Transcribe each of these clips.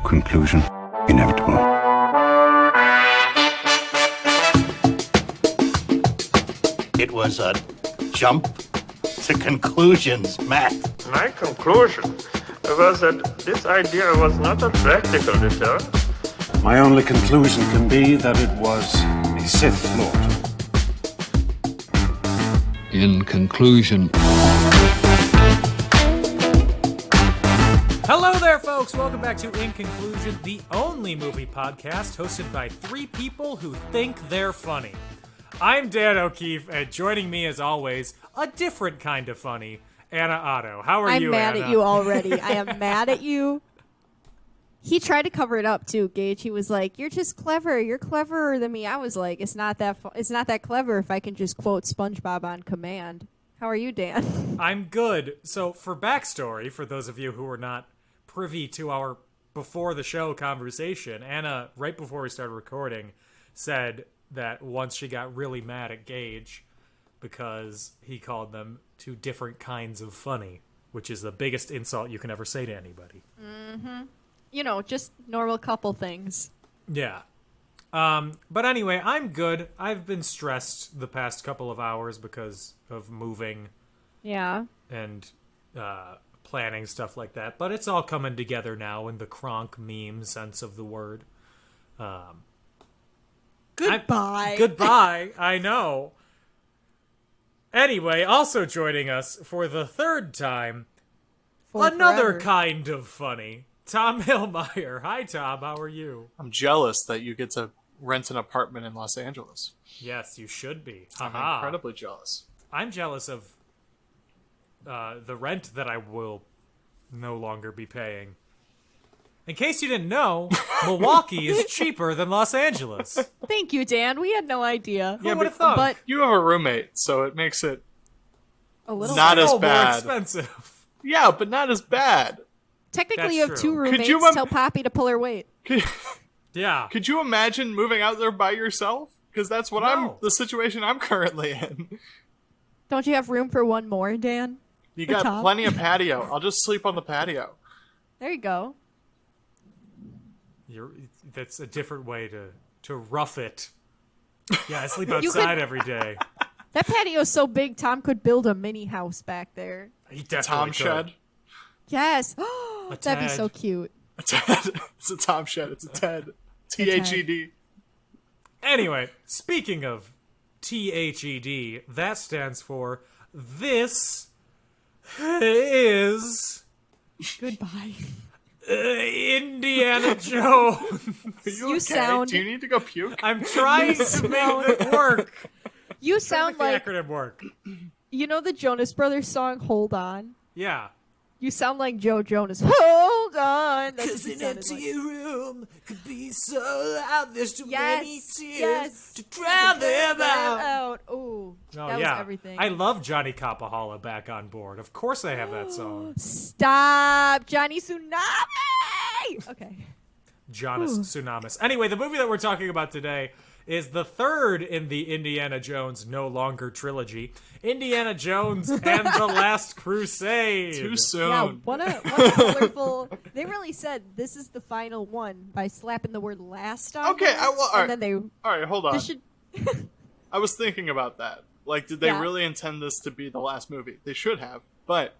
conclusion inevitable. It was a jump to conclusions, Matt. My conclusion was that this idea was not a practical deterrent. My only conclusion can be that it was a Sith Lord. In conclusion. Hello there, folks. Welcome back to In Conclusion, the only movie podcast hosted by three people who think they're funny. I'm Dan O'Keefe, and joining me, as always, a different kind of funny, Anna Otto. How are you, Anna? I'm mad at you already. I am mad at you. He tried to cover it up too, Gage. He was like, "You're just clever. You're cleverer than me." I was like, "It's not that clever if I can just quote SpongeBob on command." How are you, Dan? I'm good. So, for backstory, for those of you who are not privy to our before the show conversation, Anna, right before we started recording, said that once she got really mad at Gage because he called them two different kinds of funny, which is the biggest insult you can ever say to anybody. Mm-hmm. You know, just normal couple things. Yeah. But anyway, I'm good. I've been stressed the past couple of hours because of moving. Yeah. And planning stuff like that. But it's all coming together now in the Kronk meme sense of the word. Goodbye. Goodbye. I know. Anyway, also joining us for the third time, another kind of funny, Tom Hillmeyer. Hi, Tom. How are you? I'm jealous that you get to rent an apartment in Los Angeles. Yes, you should be. I'm incredibly jealous. I'm jealous of the rent that I will no longer be paying. In case you didn't know, Milwaukee is cheaper than Los Angeles. Thank you, Dan. We had no idea. Who would have thought? But you have a roommate, so it makes it a little not as bad. More expensive. Yeah, but not as bad. Technically, That's you have true. two roommates. Tell Poppy to pull her weight. Yeah. Could you imagine moving out there by yourself? Because that's what the situation I'm currently in. Don't you have room for one more, Dan? You got plenty of patio. I'll just sleep on the patio. There you go. That's a different way to rough it. Yeah, I sleep outside every day. That patio's so big, Tom could build a mini house back there. He definitely Tom could. shed. Yes. That'd be so cute. A Ted. It's a Tom shed. It's a Ted. THED. Anyway, speaking of THED, that stands for This Is Goodbye. Indiana Jones. Are you okay? Do you need to go puke? I'm trying to make it work. You sound like the acronym work. You know the Jonas Brothers song "Hold On"? Yeah. You sound like Joe Jonas. Hold on. Because an empty room could be so loud. There's too many tears to drown them out. Oh, that was everything. I love Johnny Capahala back on board. Of course I have that song. Stop, Johnny Tsunami. Okay. Jonas Tsunamis. Anyway, the movie that we're talking about today is the third in the Indiana Jones No Longer trilogy, Indiana Jones and the Last Crusade. Too soon. Yeah, what a colorful... They really said this is the final one by slapping the word last on Okay, there, all right, hold on. Should... I was thinking about that. Like, did they really intend this to be the last movie? They should have, but...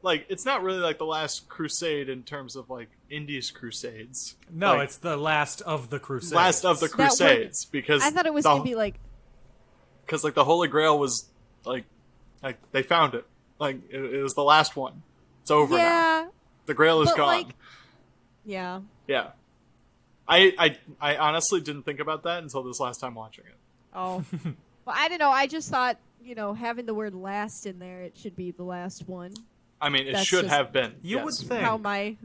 Like, it's not really like the Last Crusade in terms of, like, Indy's Crusades. No, like, it's the Last of the Crusades. Last of the Crusades, because... I thought it was going to be, like... Because, like, the Holy Grail was, like they found it. Like, it was the last one. It's over now. The Grail is gone. Like, yeah. Yeah. I honestly didn't think about that until this last time watching it. Oh. Well, I don't know. I just thought, having the word last in there, it should be the last one. I mean, it should have been. You would think. How my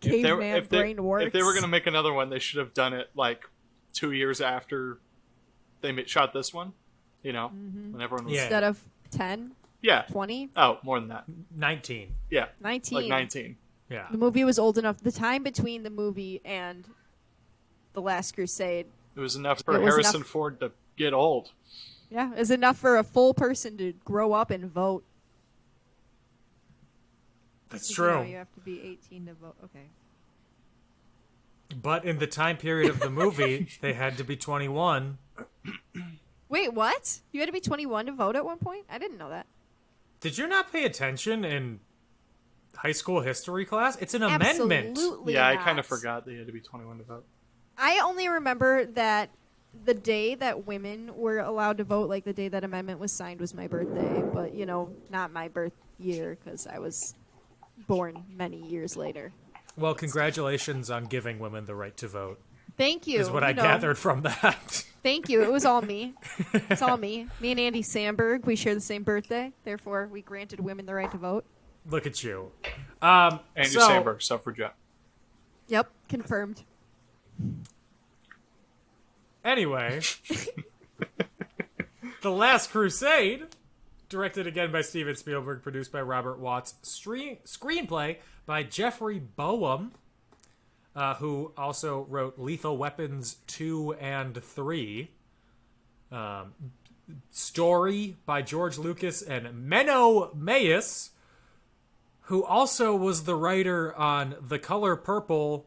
caveman brain works. If they were going to make another one, they should have done it like 2 years after they shot this one. When everyone was instead of 10. Yeah. 20. Oh, more than that. 19. Yeah. 19. Like 19. Yeah. The movie was old enough. The time between the movie and the Last Crusade. It was enough for Harrison Ford to get old. Yeah, it was enough for a full person to grow up and vote. That's true. You have to be 18 to vote. Okay. But in the time period of the movie, they had to be 21. Wait, what? You had to be 21 to vote at one point? I didn't know that. Did you not pay attention in high school history class? It's an amendment. Absolutely Yeah, I not. kind of forgot that you had to be 21 to vote. I only remember that the day that women were allowed to vote, like the day that amendment was signed, was my birthday. But, not my birth year, because I was born many years later. Well, congratulations on giving women the right to vote. Thank you. Is what I gathered from that. Thank you. It was all me. It's all me. Me and Andy Samberg, we share the same birthday. Therefore, we granted women the right to vote. Look at you. Andy Samberg, suffragette. Yep, confirmed. Anyway, The Last Crusade, directed again by Steven Spielberg, produced by Robert Watts, screenplay by Jeffrey Boehm, who also wrote Lethal Weapons 2 and 3. Story by George Lucas and Menno Meyjes, who also was the writer on The Color Purple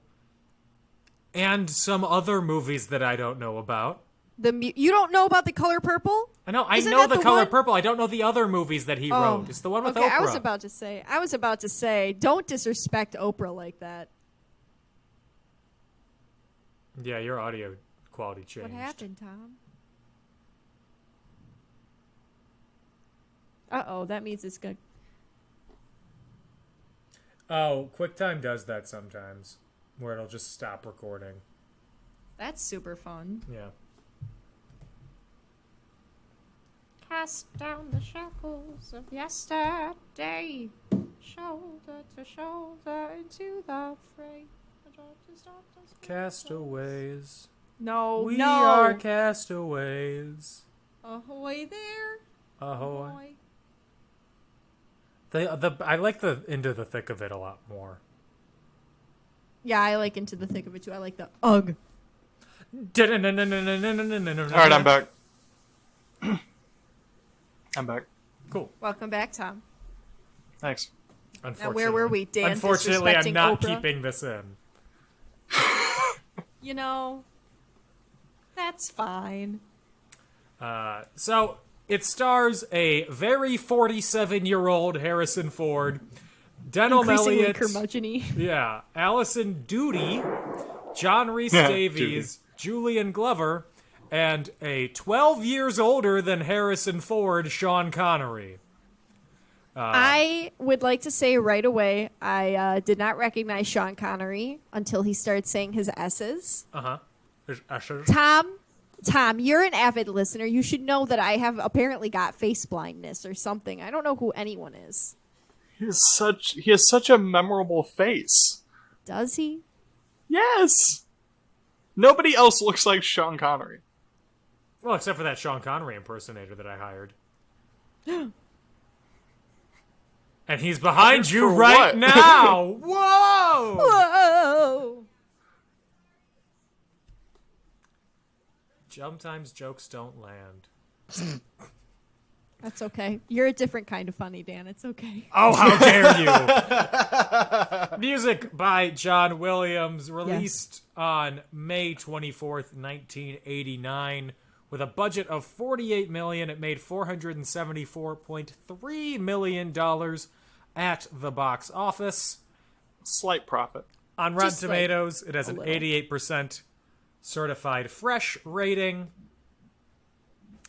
and some other movies that I don't know about. You don't know about The Color Purple? I know. Isn't I know that The Color one? Purple. I don't know the other movies that he wrote. It's the one with okay, Oprah. I was about to say, don't disrespect Oprah like that. Yeah, your audio quality changed. What happened, Tom? Uh-oh, that means it's good. Oh, QuickTime does that sometimes, where it'll just stop recording. That's super fun. Yeah. Cast down the shackles of yesterday, shoulder to shoulder into the fray. Castaways. No, We no. are castaways. Ahoy there. Ahoy. I like the Into the Thick of It a lot more. Yeah, I like Into the Thick of It too. I like the ugh. All right, I'm back. I'm back. Cool. Welcome back, Tom. Thanks. Now, where were we, Dan? Unfortunately, I'm disrespecting not Oprah? keeping this in. That's fine. So it stars a very 47-year-old Harrison Ford, Denholm Increasingly Elliott, curmudgeon-y. yeah, Allison Doody, John Rhys Davies, Julian Glover, and a 12 years older than Harrison Ford, Sean Connery. I would like to say right away, I did not recognize Sean Connery until he started saying his S's. There's Usher. Tom, you're an avid listener. You should know that I have apparently got face blindness or something. I don't know who anyone is. He has such a memorable face. Does he? Yes. Nobody else looks like Sean Connery. Well, except for that Sean Connery impersonator that I hired. And he's behind you For right what? now. Whoa! Whoa! Sometimes jokes don't land. That's okay. You're a different kind of funny, Dan. It's okay. Oh, how dare you! Music by John Williams, released on May 24th, 1989. With a budget of $48 million, it made $474.3 million at the box office. Slight profit. On Rotten Just like Tomatoes, it has an little. 88% certified fresh rating.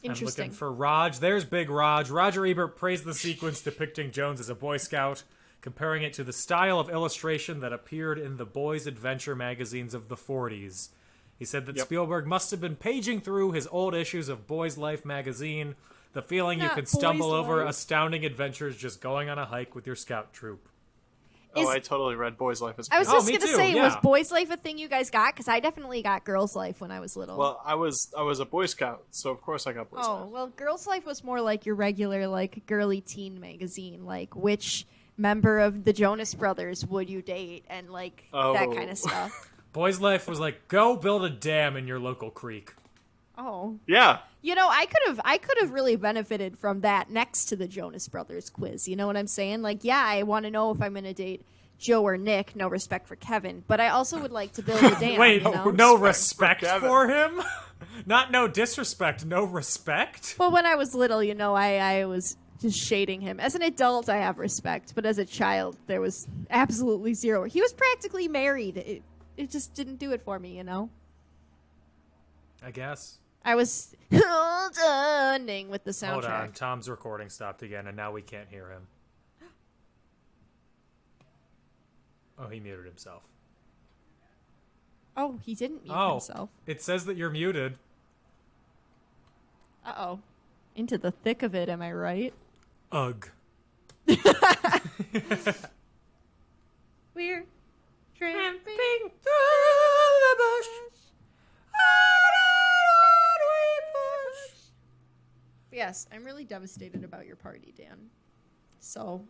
I'm Interesting. looking for Raj. There's Big Raj. Roger Ebert praised the sequence depicting Jones as a Boy Scout, comparing it to the style of illustration that appeared in the boys' adventure magazines of the 40s. He said that Spielberg must have been paging through his old issues of Boys' Life magazine, the feeling you Not can stumble Boys' over Life. astounding adventures just going on a hike with your scout troop. Oh, I totally read Boys Life as a I was kid. just me gonna too, say, yeah. was Boys Life a thing you guys got? Because I definitely got Girls Life when I was little. Well, I was a Boy Scout, so of course I got Boys Life. well, Girls Life was more like your regular, like, girly teen magazine. Like, which member of the Jonas Brothers would you date? And, like, that kind of stuff. Boys' Life was like, go build a dam in your local creek. Oh. Yeah. I could have really benefited from that next to the Jonas Brothers quiz. You know what I'm saying? Like, yeah, I want to know if I'm going to date Joe or Nick, no respect for Kevin, but I also would like to build a dam. Wait, you know? no respect respect for for him? Not no disrespect, no respect? Well, when I was little, I was just shading him. As an adult, I have respect, but as a child, there was absolutely zero. He was practically married. It just didn't do it for me, I guess. I was holding with the soundtrack. Hold on, Tom's recording stopped again, and now we can't hear him. Oh, he muted himself. Oh, he didn't mute himself. It says that you're muted. Uh-oh. Into the thick of it, am I right? Ugh. We're tramping through the bush. Yes, I'm really devastated about your party, Dan. So,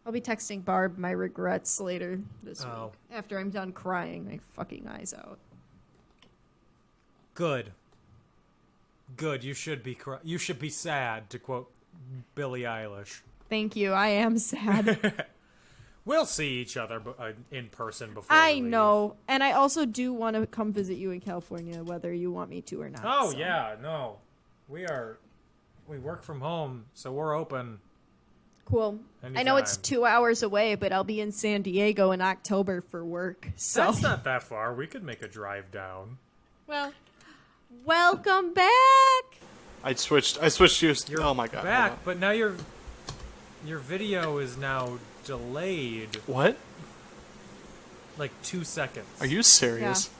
I'll be texting Barb my regrets later this week. After I'm done crying my fucking eyes out. Good. Good. You should be you should be sad, to quote Billie Eilish. Thank you. I am sad. We'll see each other in person before I we leave. know. And I also do want to come visit you in California, whether you want me to or not. Oh, so. yeah. No. We work from home, so we're open. Cool. Anytime. I know it's 2 hours away, but I'll be in San Diego in October for work. So That's not that far. We could make a drive down. Well, welcome back. I switched you. You're Oh my god. back, but now your video is now delayed. What? Like 2 seconds. Are you serious?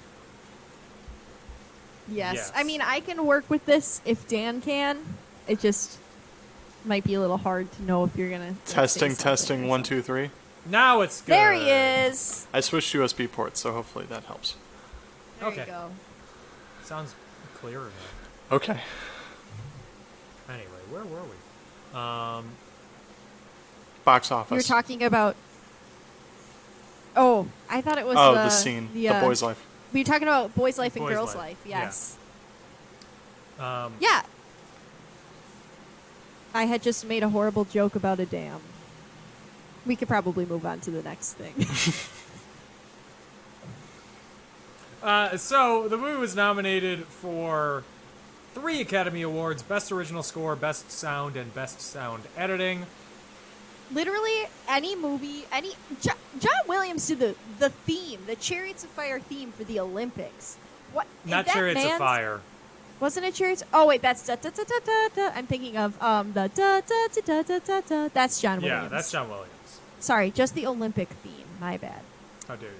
Yes. I mean, I can work with this if Dan can. It just might be a little hard to know if you're going to... Testing, 1, 2, 3. Now it's good. There he is. I switched USB ports, so hopefully that helps. There Okay. you go. Sounds clearer now. Okay. Anyway, where were we? Box office. You're talking about... Oh, I thought it was the scene. The boy's life. Were you talking about Boy's Life and Boy's Girl's Life. Life? Yes. Yeah. Yeah. I had just made a horrible joke about a dam. We could probably move on to the next thing. So the movie was nominated for 3 Academy Awards: Best Original Score, Best Sound, and Best Sound Editing. Literally any movie, John Williams did the theme, the Chariots of Fire theme for the Olympics. What? Not that Chariots of man's- Fire. Wasn't it Chariots? Oh wait, that's da da da da da da. I'm thinking of the da da da da da da da. That's John Williams. Yeah, that's John Williams. Sorry, just the Olympic theme. My bad. How dare you?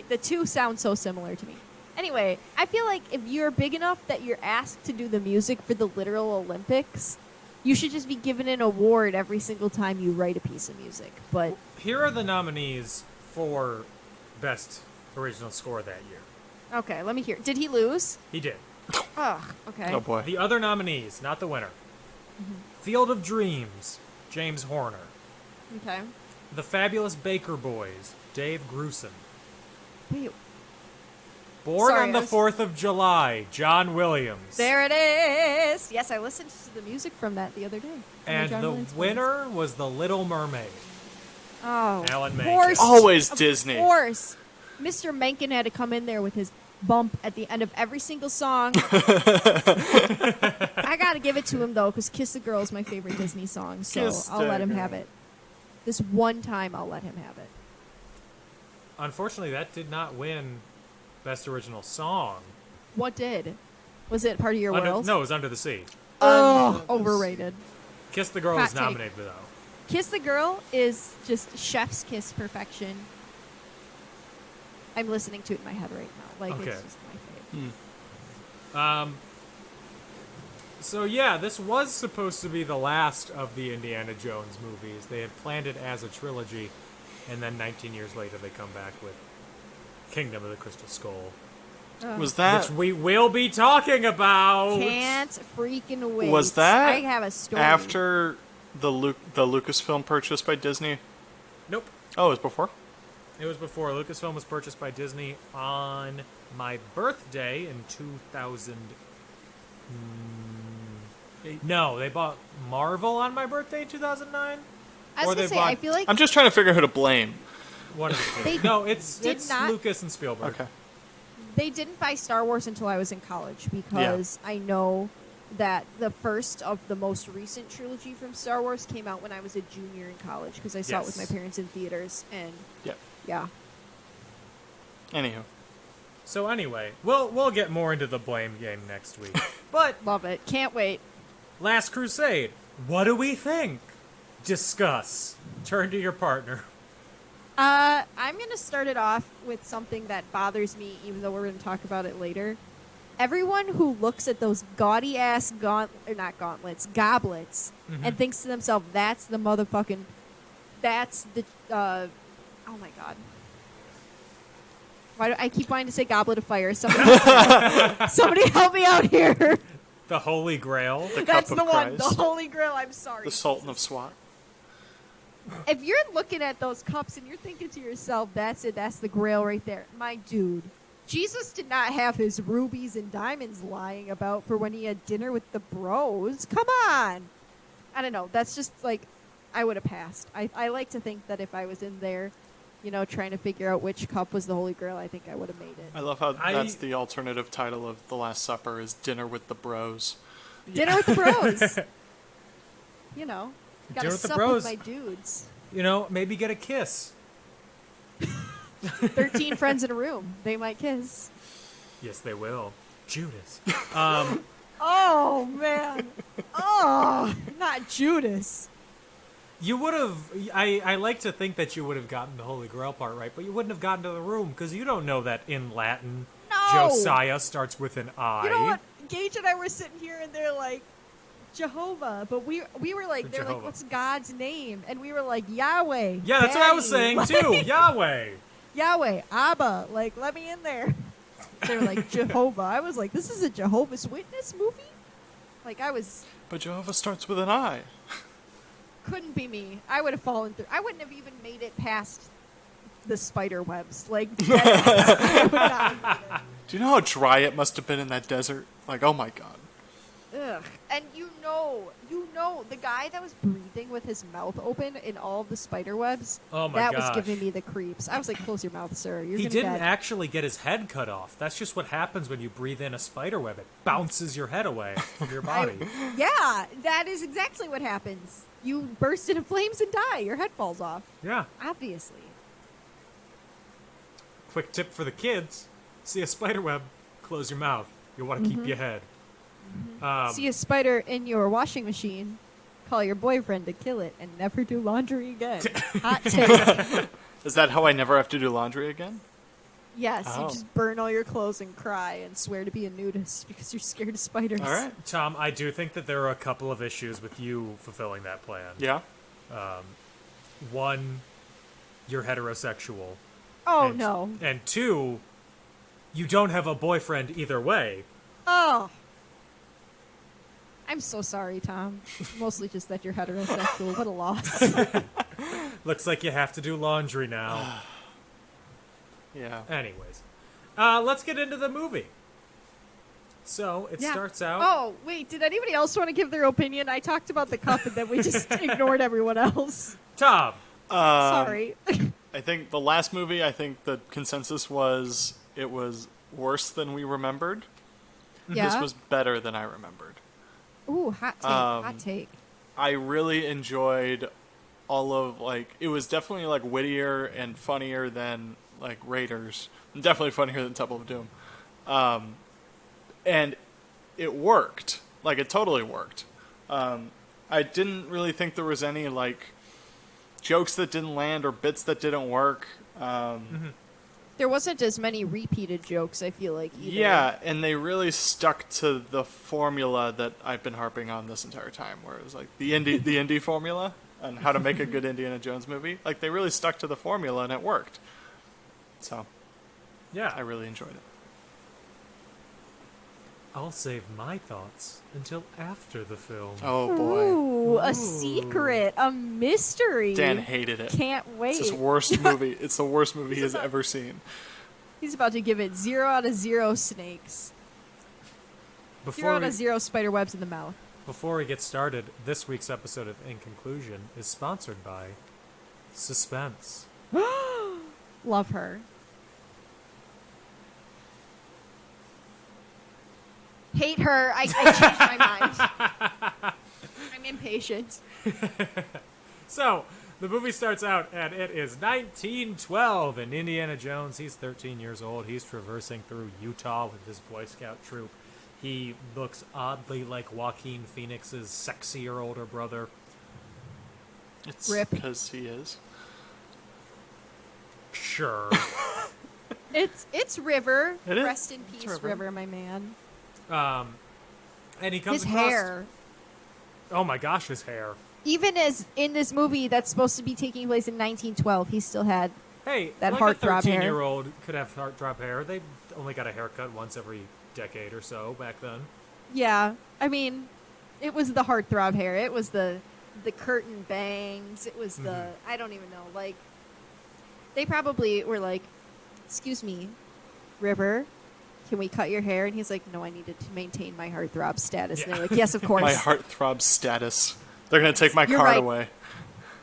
The two sound so similar to me. Anyway, I feel like if you're big enough that you're asked to do the music for the literal Olympics, you should just be given an award every single time you write a piece of music. But Here are the nominees for Best Original Score that year. okay, let me hear. Did he lose? He did. Oh, okay. Oh boy. The other nominees, not the winner. Field of Dreams, James Horner. Okay. The Fabulous Baker Boys, Dave Grusin. Wait, Born Sorry, on the I was- 4th of July, John Williams. there it is. Yes, I listened to the music from that the other day. From And John the Williams winner was The Little Mermaid. Oh, Alan of Menken. course. Always Of Disney. course. Mr. Menken had to come in there with his bump at the end of every single song. I gotta give it to him though, because "Kiss the Girl" is my favorite Disney song, so Kiss I'll the let him Girl. have it. This one time, I'll let him have it. Unfortunately, that did not win Best Original Song. What did? Was it part of your world? No, it was Under the Sea. Oh, overrated. Kiss the Girl Hot was take. nominated, though. "Kiss the Girl" is just chef's kiss perfection. I'm listening to it in my head right now. Like Okay. it's just my favorite. So yeah, this was supposed to be the last of the Indiana Jones movies. They had planned it as a trilogy, and then 19 years later they come back with Kingdom of the Crystal Skull, Was that which we will be talking about. Can't freaking wait. Was that I have a story. after the Lucasfilm purchase by Disney? Nope. Oh, it was before? It was before. Lucasfilm was purchased by Disney on my birthday in 2000. No, they bought Marvel on my birthday in 2009. I was Or gonna they say, bought I feel like I'm just trying to figure out who to blame. one of the They two. No, it's did not- Lucas and Spielberg. Okay. they didn't buy Star Wars until I was in college because I know that the first of the most recent trilogy from Star Wars came out when I was a junior in college because I saw it with my Yes. parents in theaters, and Yep. yeah. Anywho. So anyway, we'll get more into the blame game next week. But Love it. Can't wait. Last Crusade, what do we think? Discuss. Turn to your partner. I'm going to start it off with something that bothers me, even though we're going to talk about it later. Everyone who looks at those gaudy ass goblets, and thinks to themselves, that's the motherfucking, that's the, oh my god. Why do I keep wanting to say goblet of fire? Somebody help me out here. The Holy Grail. The That's Cup the of one, the Christ. Holy Grail. I'm sorry. The Sultan of SWAT. If you're looking at those cups and you're thinking to yourself, that's it, that's the Grail right there. My dude, Jesus did not have his rubies and diamonds lying about for when he had dinner with the bros. Come on. I don't know. That's just like, I would have passed. I like to think that if I was in there, you know, trying to figure out which cup was the Holy Grail, I think I would have made it. I love how that's the alternative title of The Last Supper is Dinner with the Bros. Dinner with the bros. You know, gotta Dinner with the sup bros. with my dudes. You know, maybe get a kiss. 13 friends in a room. They might kiss. Yes, they will. Judas. Oh, man. Oh, not Judas. You would have. I like to think that you would have gotten the Holy Grail part right, but you wouldn't have gotten to the room because you don't know that in Latin, No. Josiah starts with an I. You know what? Gage and I were sitting here and they're like, Jehovah. But we were like, they're Jehovah. like, what's God's name? And we were like, Yahweh. Yeah, that's what I was Daddy. saying too. Yahweh. Yahweh, Abba. Like, let me in there. They were like, Jehovah. I was like, this is a Jehovah's Witness movie? Like, I was. But Jehovah starts with an I. Couldn't be me. I would have fallen through. I wouldn't have even made it past the spider webs. Like, I would not have made it. Do you know how dry it must have been in that desert? Like, oh my god. Ugh. And you know, the guy that was breathing with his mouth open in all of the spider webs. Oh my that gosh. was giving me the creeps. I was like, close your mouth, sir. You're He gonna didn't get. actually get his head cut off. That's just what happens when you breathe in a spider web. It bounces your head away from your body. Yeah, that is exactly what happens. You burst into flames and die. Your head falls off. Yeah. Obviously. Quick tip for the kids: see a spider web, close your mouth. You'll want to keep your head. See a spider in your washing machine. Call your boyfriend to kill it and never do laundry again. Hot take. Is that how I never have to do laundry again? Yes, Oh. you just burn all your clothes and cry and swear to be a nudist because you're scared of spiders. All right. Tom, I do think that there are a couple of issues with you fulfilling that plan. Yeah. One, you're heterosexual. Oh, and, no. And two, you don't have a boyfriend either way. Oh. I'm so sorry, Tom. Mostly just that you're heterosexual. What a loss. Looks like you have to do laundry now. Yeah. Anyways, let's get into the movie. So it starts out. Oh, wait. Did anybody else want to give their opinion? I talked about the cup and then we just ignored everyone else. Tom. Sorry. I think the last movie, I think the consensus was it was worse than we remembered. Yeah. This was better than I remembered. Ooh, hot take. Hot take. I really enjoyed all of, like, it was definitely, like, wittier and funnier than, like, Raiders. Definitely funnier than Temple of Doom. And it worked. Like, it totally worked. I didn't really think there was any, like, jokes that didn't land or bits that didn't work. There wasn't as many repeated jokes, I feel like, either. Yeah, and they really stuck to the formula that I've been harping on this entire time, where it was like the indie formula and how to make a good Indiana Jones movie. Like, they really stuck to the formula and it worked. So, Yeah. I really enjoyed it. I'll save my thoughts until after the film. Oh boy, Ooh, a secret, a mystery. Dan hated it. Can't wait. It's his worst movie. It's the worst movie he has ever seen. He's about to give it 0 out of 0 snakes. 0 Before out we, of 0 spider webs in the mouth. before we get started, this week's episode of In Conclusion is sponsored by Suspense. Love her. Hate her. I changed my mind. I'm impatient. So, the movie starts out, and it is 1912, and Indiana Jones, he's 13 years old. He's traversing through Utah with his Boy Scout troop. He looks oddly like Joaquin Phoenix's sexier older brother. It's Rip. because he is. Sure. It's River. It is. Rest in It's peace, River. River, my man. And he comes His across... hair. Oh my gosh, his hair. Even as in this movie that's supposed to be taking place in 1912, he still had Hey, that like heartthrob a hair. 13-year-old could have heartthrob hair. They only got a haircut once every decade or so back then. Yeah, I mean, it was the heartthrob hair. It was the curtain bangs. It was the I don't even know. Like, they probably were like, "Excuse me, River, can we cut your hair?" And he's like, "No, I needed to maintain my heartthrob status." And they're like, "Yes, of course. My heartthrob status. They're going to take my You're card right. away.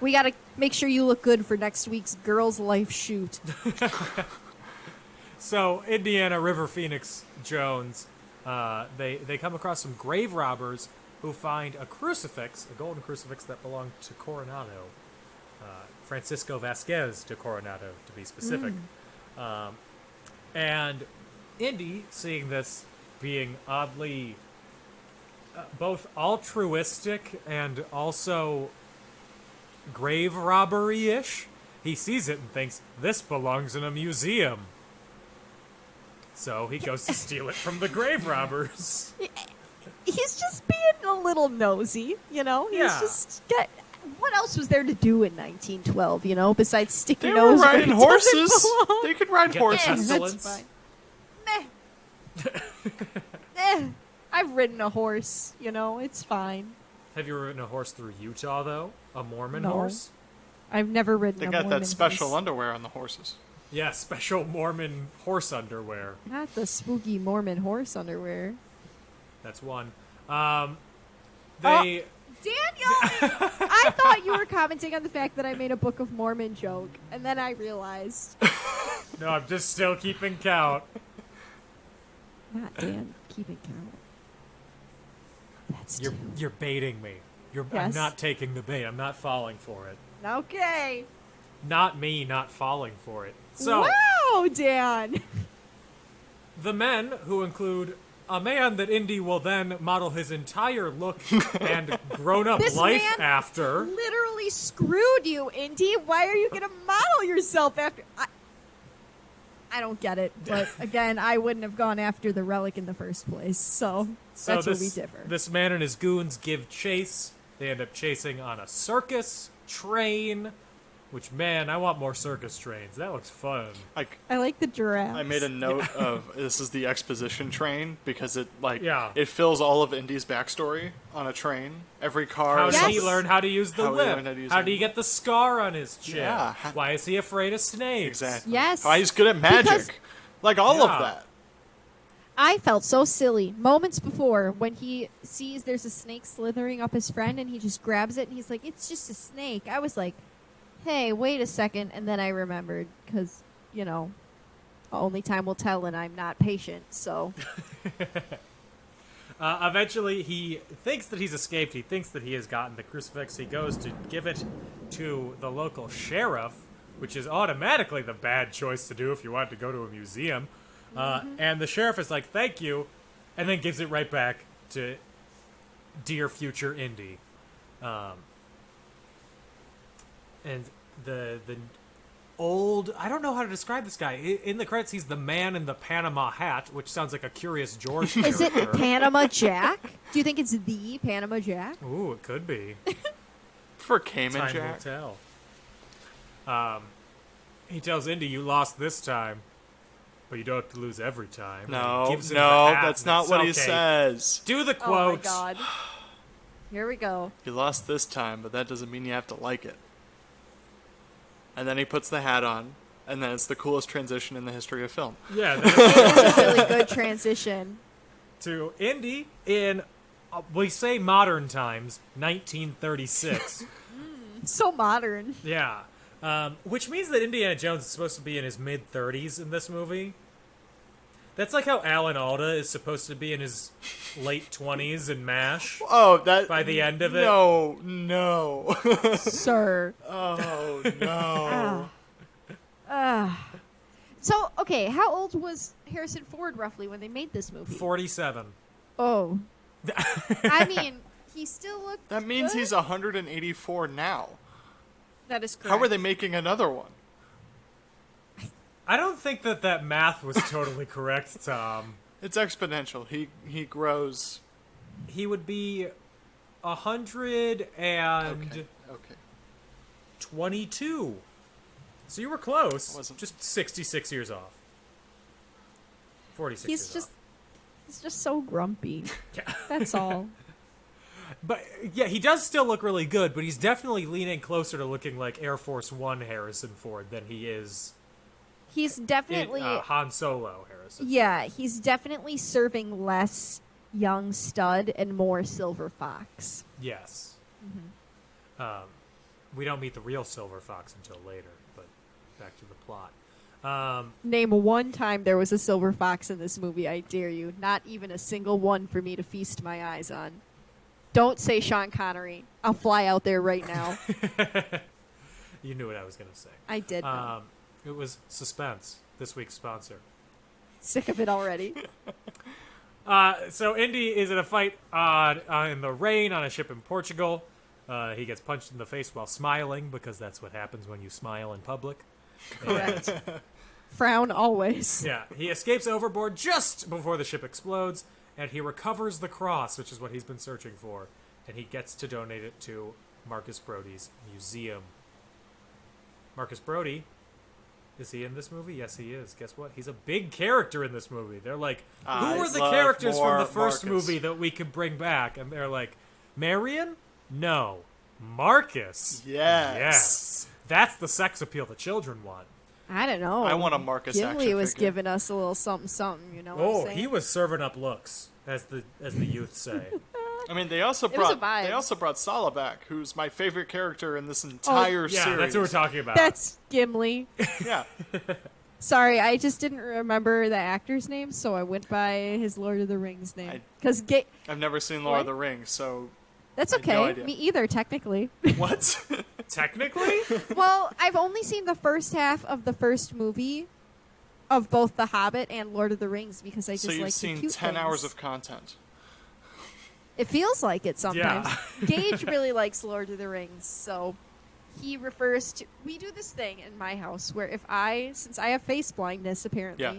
We got to make sure you look good for next week's Girls' Life shoot." So, Indiana River Phoenix Jones, they come across some grave robbers who find a crucifix, a golden crucifix that belonged to Coronado, Francisco Vasquez de Coronado, to be specific. And Indy, seeing this being oddly both altruistic and also grave robbery-ish, he sees it and thinks, this belongs in a museum. So he goes to steal it from the grave robbers. He's just being a little nosy, you know? He's Yeah. just got... What else was there to do in 1912, you know, besides stick They your were nose where riding it doesn't horses. belong? They could ride Get the horses. pestilence. That's fine. Meh. I've ridden a horse, you know, it's fine. Have you ridden a horse through Utah, though? A Mormon No. horse? I've never ridden They a got Mormon that special horse. underwear on the horses. Yeah, special Mormon horse underwear. Not the spooky Mormon horse underwear. That's one. Oh. They... Daniel! I thought you were commenting on the fact that I made a Book of Mormon joke, and then I realized. No, I'm just still keeping count. Not Dan, keeping count. That's You're two. you're baiting me. I'm Yes. not taking the bait. I'm not falling for it. Okay. Not me not falling for it. So, Wow, Dan! the men, who include a man that Indy will then model his entire look and grown-up This life man after. literally screwed you, Indy. Why are you going to model yourself after... I don't get it, but again, I wouldn't have gone after the relic in the first place, so that's where we differ. This man and his goons give chase. They end up chasing on a circus train, which, man, I want more circus trains. That looks fun. I like the giraffes. I made a note of this is the exposition train because it Yeah. it fills all of Indy's backstory on a train. Every car. How is did Yes. he learn how to use the How he whip? learned how to use How the did he get the scar on his chin? Yeah. Why is he afraid of snakes? Exactly. Yes. How he's good at magic. Because- like all Yeah. of that. I felt so silly moments before when he sees there's a snake slithering up his friend and he just grabs it and he's like, it's just a snake. I was like, hey, wait a second. And then I remembered because, you know, only time will tell and I'm not patient. So Eventually, he thinks that he's escaped. He thinks that he has gotten the crucifix. He goes to give it to the local sheriff, which is automatically the bad choice to do if you want to go to a museum. And the sheriff is like, thank you, and then gives it right back to dear future Indy. And the old, I don't know how to describe this guy. In the credits, he's the man in the Panama hat, which sounds like a Curious George is it character. Panama Jack? Do you think it's the Panama Jack? Ooh, it could be. For Cayman Time Jack. will tell. He tells Indy, you lost this time, but you don't have to lose every time. And he No, gives him the no, hat, that's and not it's what he okay. says. Do the Oh my quote. god. Here we go. You lost this time, but that doesn't mean you have to like it. And then he puts the hat on, and then it's the coolest transition in the history of film. Yeah, It's a really good transition. to Indy in we say modern times, 1936. So modern. Yeah. Which means that Indiana Jones is supposed to be in his mid-30s in this movie. That's like how Alan Alda is supposed to be in his late 20s in MASH. Oh, that by the end of it. No. Sir. Oh no. So, okay, how old was Harrison Ford roughly when they made this movie? 47. Oh. I mean, he still looked That means good? he's 184 now. That is correct. How are they making another one? I don't think that math was totally correct, Tom. It's exponential. He grows. He would be 122. Okay. So you were close. Wasn't. Just 66 years off. 46 years He's just so grumpy. Yeah. That's all. But yeah, he does still look really good, but he's definitely leaning closer to looking like Air Force One Harrison Ford than he is He's definitely Han Solo Harrison. Yeah, he's definitely serving less young stud and more Silver Fox. Yes. Mm-hmm. We don't meet the real Silver Fox until later, but back to the plot. Name one time there was a Silver Fox in this movie, I dare you. Not even a single one for me to feast my eyes on. Don't say Sean Connery. I'll fly out there right now. You knew what I was going to say. I did know. It was Suspense, this week's sponsor. Sick of it already. So Indy is in a fight in the rain on a ship in Portugal. He gets punched in the face while smiling, because that's what happens when you smile in public. Correct. Frown always. Yeah, he escapes overboard just before the ship explodes, and he recovers the cross, which is what he's been searching for, and he gets to donate it to Marcus Brody's museum. Marcus Brody, is he in this movie? Yes, he is. Guess what? He's a big character in this movie. They're like, who are the characters from the first movie that we could bring back? And they're like, Marion? No. Marcus? Yes. That's the sex appeal the children want. I don't know. I want a Marcus action Gimli was figure. giving us a little something, something. You know what I'm saying? He was serving up looks, as the youth say. I mean, they also was a vibe. brought Sala back, who's my favorite character in this entire Yeah, series. that's what we're talking about. That's Gimli. Yeah. Sorry, I just didn't remember the actor's name, so I went by his Lord of the Rings name. Because I've never seen Lord of the Rings, so that's I had okay. no idea. Me either, technically. what? Technically? Well, I've only seen the first half of the first movie of both The Hobbit and Lord of the Rings because I just So you've like the seen cute 10 things. hours of content. It feels like it sometimes. Yeah. Gage really likes Lord of the Rings, so he refers to... We do this thing in my house where since I have face blindness apparently, Yeah.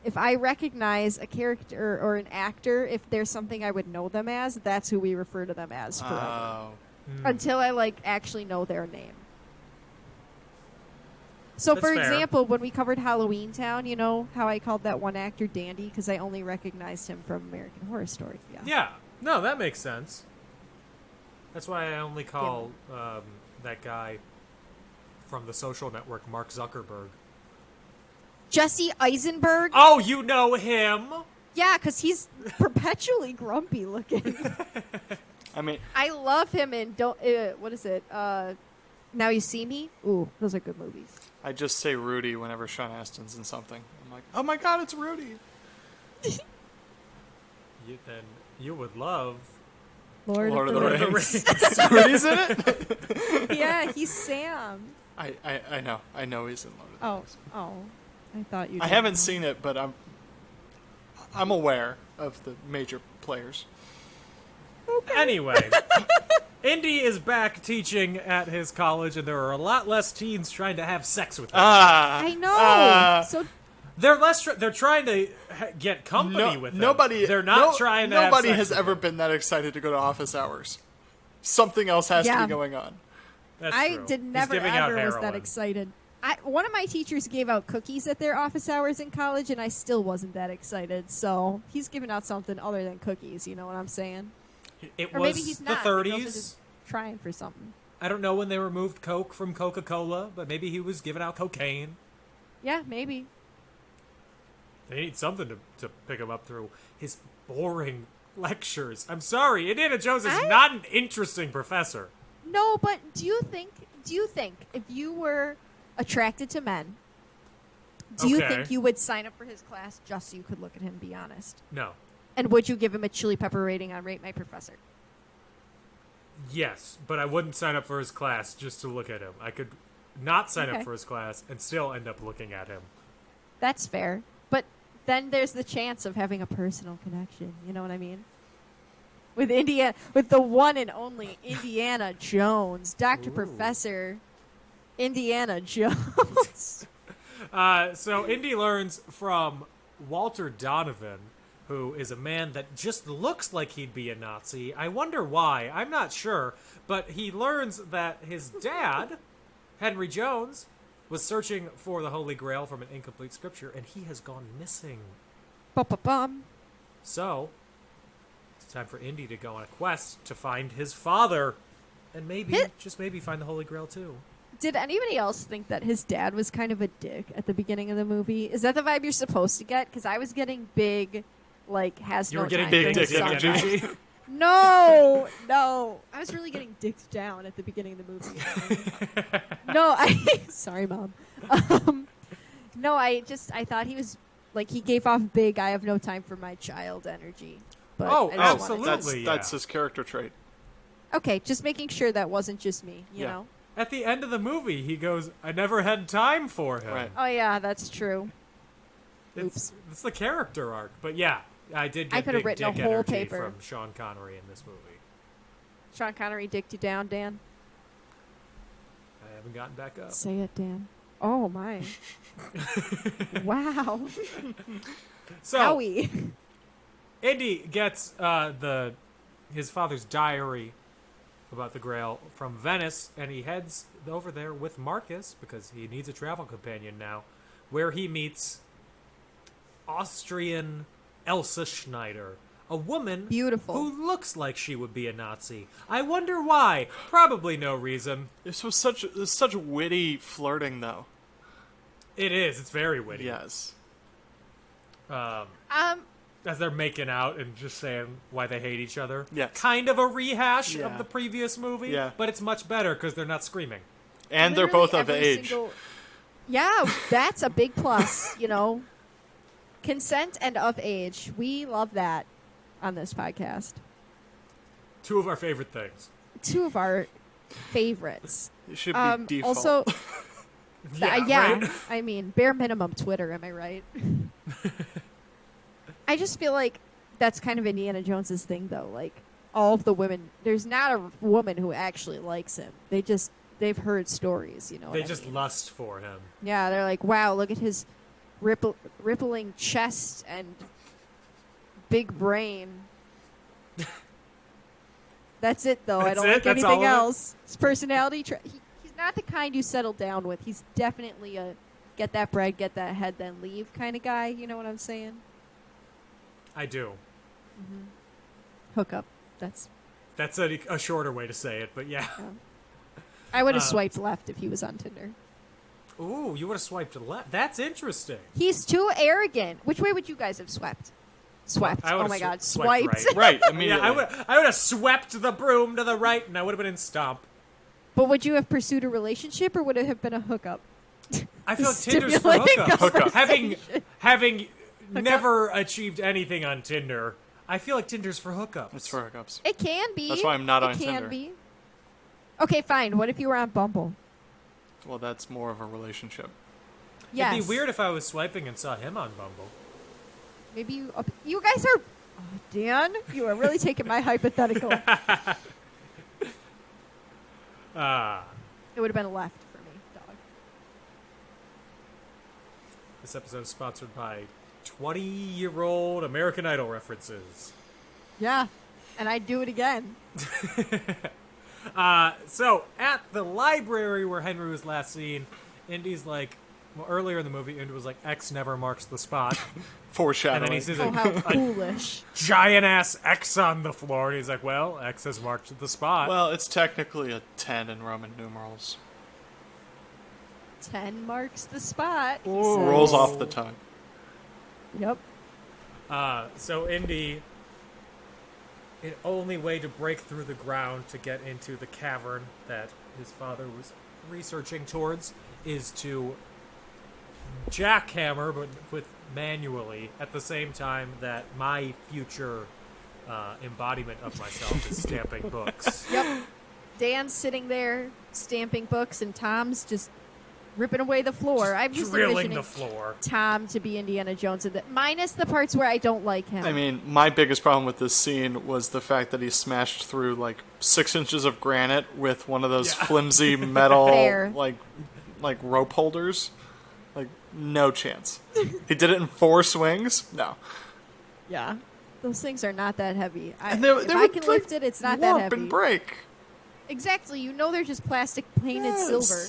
if I recognize a character or an actor, if there's something I would know them as, that's who we refer to them as forever. Oh. Until I actually know their name. So, That's for fair. example, when we covered Halloween Town, you know how I called that one actor Dandy because I only recognized him from American Horror Story. Yeah. No, that makes sense. That's why I only call that guy from The Social Network Mark Zuckerberg. Jesse Eisenberg. Oh, you know him? Yeah, because he's perpetually grumpy looking. I mean, I love him in what is it? Now You See Me. Ooh, those are good movies. I just say Rudy whenever Sean Astin's in something. I'm like, oh my god, it's Rudy. Then you would love Lord of the Rings. Rudy's in it? Yeah, he's Sam. I know. I know he's in Lord of the Rings. Oh, I thought you. I haven't seen it, but I'm aware of the major players. Anyway, Indy is back teaching at his college, and there are a lot less teens trying to have sex with him. I know. So They're trying to get company with him. Nobody. They're not trying to. Nobody have has sex with ever him. been that excited to go to office hours. Something else has to Yeah. be going on. That's I true. did He's never giving out ever was that heroin. excited. One of my teachers gave out cookies at their office hours in college, and I still wasn't that excited. So he's giving out something other than cookies. You know what I'm saying? It Or was maybe he's the not. Maybe he's 30s. just trying for something. I don't know when they removed Coke from Coca-Cola, but maybe he was giving out cocaine. Yeah, maybe. They need something to pick him up through his boring lectures. I'm sorry, Indiana Jones is not an interesting professor. No, but do you think if you were attracted to men, do you think you would sign up for his class just so you could look at him, be honest? No. And would you give him a chili pepper rating on Rate My Professor? Yes, but I wouldn't sign up for his class just to look at him. I could not sign up for his class and still end up looking at him. That's fair. But then there's the chance of having a personal connection. You know what I mean? With the one and only Indiana Jones, Dr. Professor Indiana Jones. So Indy learns from Walter Donovan, who is a man that just looks like he'd be a Nazi. I wonder why. I'm not sure. But he learns that his dad, Henry Jones, was searching for the Holy Grail from an incomplete scripture, and he has gone missing. Ba-ba-bum. So, it's time for Indy to go on a quest to find his father. And maybe, just maybe, find the Holy Grail too. Did anybody else think that his dad was kind of a dick at the beginning of the movie? Is that the vibe you're supposed to get? Because I was getting big, like, has You no were getting time big for dick his son. energy. No. I was really getting dicked down at the beginning of the movie. No, sorry, Mom. No, I thought he was, like, he gave off big, I have no time for my child energy. But Oh, I just absolutely. That's his character trait. Okay, just making sure that wasn't just me, you know? At the end of the movie, he goes, I never had time for him. Right. Oh, yeah, that's true. It's the character arc. But yeah, I did get could have big written a dick whole energy paper. from Sean Connery in this movie. Sean Connery dicked you down, Dan? I haven't gotten back up. Say it, Dan. Oh, my. Wow. So, Owie. Indy gets his father's diary about the Grail from Venice, and he heads over there with Marcus, because he needs a travel companion now, where he meets Austrian Elsa Schneider, a woman Beautiful. who looks like she would be a Nazi. I wonder why. Probably no reason. This was such witty flirting, though. It is. It's very witty. Yes. As they're making out and just saying why they hate each other. Yes. Kind of a rehash Yeah. of the previous movie, Yeah. but it's much better because they're not screaming. And they're Literally both of every age. Yeah, that's a big plus, you know. Consent and of age. We love that on this podcast. Two of our favorite things. Two of our favorites. It should be default. Also, Right? I mean, bare minimum Twitter, am I right? I just feel like that's kind of Indiana Jones's thing, though. Like, all of the women, there's not a woman who actually likes him. They've heard stories, you know. They just lust for him. Yeah, they're like, wow, look at his rippling chest and big brain. That's it, though. I don't like That's all anything of it? else. His personality, he's not the kind you settle down with. He's definitely a get that bread, get that head, then leave kind of guy. You know what I'm saying? I do. Hook up. That's a shorter way to say it, but yeah. I would have swiped left if he was on Tinder. Ooh, you would have swiped left. That's interesting. He's too arrogant. Which way would you guys have swept? Swept. I Oh would've my god, swiped swiped. Right, Yeah, immediately. I would have swept the broom to the right, and I would have been in stomp. But would you have pursued a relationship, or would it have been a hookup? I feel like Tinder's for Stimulating hookups. conversation. Having never achieved anything on Tinder, I feel like Tinder's for hookups. It's for hookups. It can be. That's why I'm not on It can Tinder. be. Okay, fine. What if you were on Bumble? Well, that's more of a relationship. Yes. It'd be weird if I was swiping and saw him on Bumble. Maybe you guys are. Oh, Dan, you are really taking my hypothetical. It would have been a left for me, dog. This episode is sponsored by 20-year-old American Idol references. Yeah, and I'd do it again. So, at the library where Henry was last seen, Indy's like, well, earlier in the movie, Indy was like, X never marks the spot. Foreshadowing. And then he sees Oh, a how foolish. giant-ass X on the floor, and he's like, well, X has marked the spot. Well, it's technically a 10 in Roman numerals. 10 marks the spot. he Ooh, says. rolls off the tongue. Yep. So Indy an only way to break through the ground to get into the cavern that his father was researching towards is to jackhammer, but with manually, at the same time that my future embodiment of myself is stamping books. Yep. Dan's sitting there stamping books, and Tom's just ripping away the floor. I'm just Drilling envisioning the floor. Tom to be Indiana Jones, minus the parts where I don't like him. I mean, my biggest problem with this scene was the fact that he smashed through like 6 inches of granite with one of those flimsy metal Fair. like rope holders. Like, no chance. He did it in 4 swings? No. Yeah. Those things are not that heavy. And If I can lift it, it's not that warp heavy. and break. Exactly. You know they're just plastic painted Yes. silver.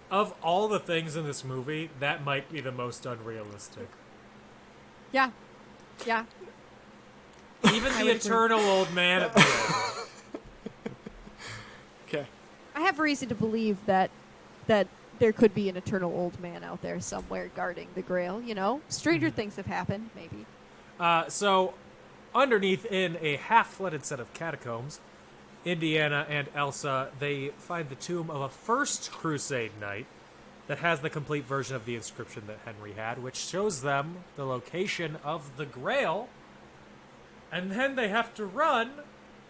Of all the things in this movie, that might be the most unrealistic. Yeah. Yeah. Even the eternal old man at the end. Okay. I have reason to believe that there could be an eternal old man out there somewhere guarding the Grail, you know? Stranger things have happened, maybe. So, underneath in a half-flooded set of catacombs, Indiana and Elsa, they find the tomb of a first Crusade knight that has the complete version of the inscription that Henry had, which shows them the location of the Grail. And then they have to run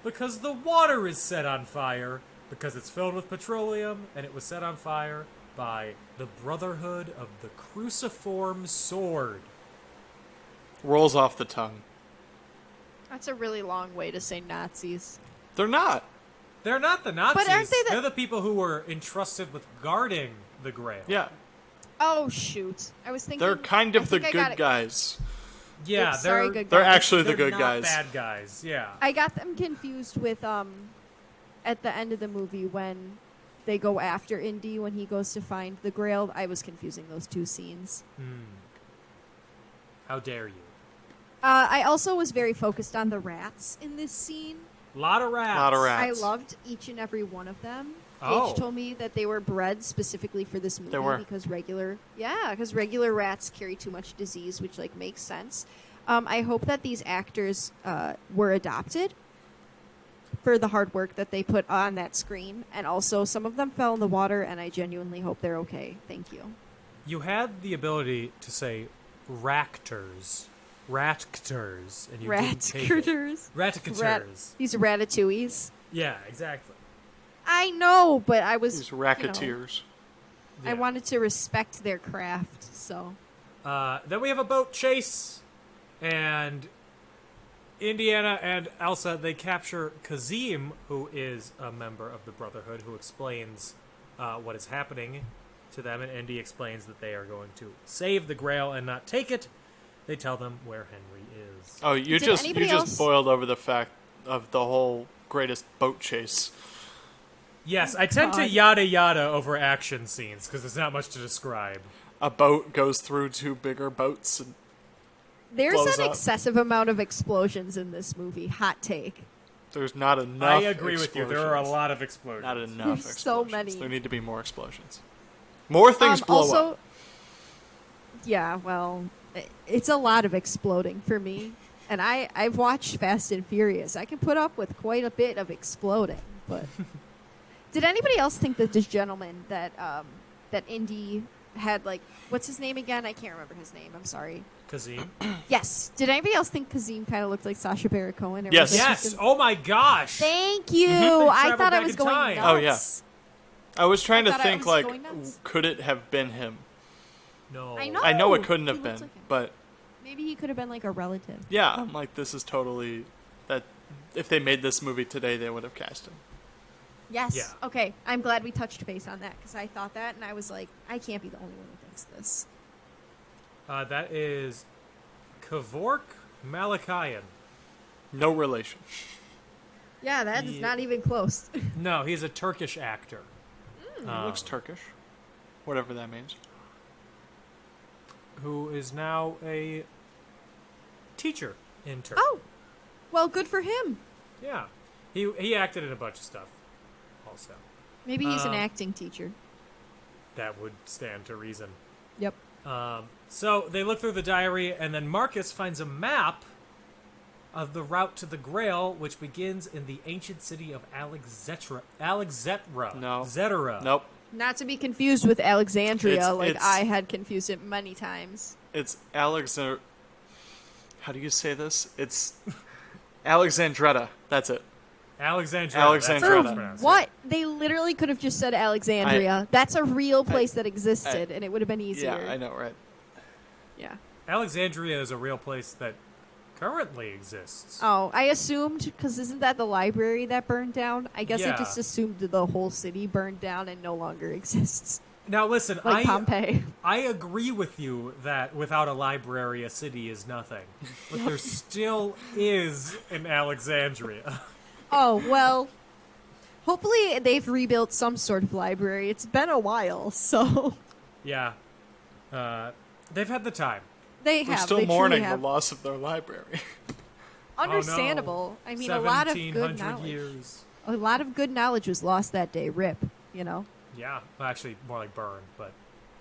because the water is set on fire because it's filled with petroleum and it was set on fire by the Brotherhood of the Cruciform Sword. Rolls off the tongue. That's a really long way to say Nazis. They're not. They're not the Nazis. But aren't they the- They're the people who were entrusted with guarding the Grail. Yeah. Oh, shoot. I was thinking... They're kind I of the think I got good it. guys. Yeah, Oops, sorry, good They're guys. actually the they're good not guys. bad guys. Yeah. I got them confused with, at the end of the movie when they go after Indy, when he goes to find the Grail. I was confusing those two scenes. How dare you? I also was very focused on the rats in this scene. Lot of rats. Lot of rats. I loved each and every one of them. Oh. Gage told me that they were bred specifically for this movie They were. because regular rats carry too much disease, which like makes sense. I hope that these actors were adopted for the hard work that they put on that screen, and also some of them fell in the water, and I genuinely hope they're okay. Thank you. You had the ability to say ractors, and you didn't take it. Rat-critters. Raticateurs. These ratatouilles. Yeah, exactly. I know, but I was... These racketeers. Yeah. I wanted to respect their craft, so... Then we have a boat chase, and Indiana and Elsa, they capture Kazim, who is a member of the Brotherhood, who explains what is happening to them, and Indy explains that they are going to save the Grail and not take it. They tell them where Henry is. Oh, you Did just anybody else- boiled over the fact of the whole greatest boat chase. Yes, I tend to yada yada over action scenes, because there's not much to describe. A boat goes through 2 bigger boats and There's blows an up. excessive amount of explosions in this movie. Hot take. There's not enough I agree with you. There are a explosions. lot of explosions. Not enough There's explosions. so many. There need to be more explosions. More things blow also, up. Yeah, well, it's a lot of exploding for me. And I've watched Fast and Furious. I can put up with quite a bit of exploding. But did anybody else think that this gentleman that Indy had, like, what's his name again? I can't remember his name. I'm sorry. Kazim? Yes. Did anybody else think Kazim kind of looked like Sacha Baron Cohen? Or Yes. was that Yes! just Oh my gosh! Thank you. Travel I thought I back was in going time. nuts. Oh, yeah. I was trying I to thought I think, was like, going nuts. could it have been him? No. I know. I know it Oh, couldn't he have looks been, like him. but Maybe he could have been like a relative. yeah, I'm like, this is totally that. If they made this movie today, they would have cast him. Yes. Yeah. Okay. I'm glad we touched base on that because I thought that and I was like, I can't be the only one who thinks this. That is Kevork Malakayan. No relation. Yeah, that is Yeah. not even close. No, he's a Turkish actor. He looks Turkish. Whatever that means. Who is now a teacher in Turkey. Oh, well, good for him. Yeah. He acted in a bunch of stuff also. Maybe he's an acting teacher. That would stand to reason. Yep. So they look through the diary, and then Marcus finds a map of the route to the Grail, which begins in the ancient city of Alexetra. No. Zetera. Nope. Not to be confused with Alexandria, It's- I had confused it many times. It's Alexander. How do you say this? It's Alexandretta. That's it. Alexandria. Alexandretta. That's how it's For pronounced, what? They literally could have just said Alexandria. That's a real place that existed, and it would have been easier. Yeah, I know, right? Yeah. yeah. Alexandria is a real place that currently exists. Oh, I assumed, because isn't that the library that burned down? I guess I Yeah. just assumed that the whole city burned down and no longer exists. Now listen, Like Pompeii. I agree with you that without a library, a city is nothing. But there still is an Alexandria. Oh, well, hopefully they've rebuilt some sort of library. It's been a while, so... Yeah. They've had the time. They They're have. still they mourning truly the have. loss of their library. Understandable. Oh, no. I mean, a lot of good 1700 knowledge. years. A lot of good knowledge was lost that day. Rip, you know? Yeah. Well, actually, more like burn, but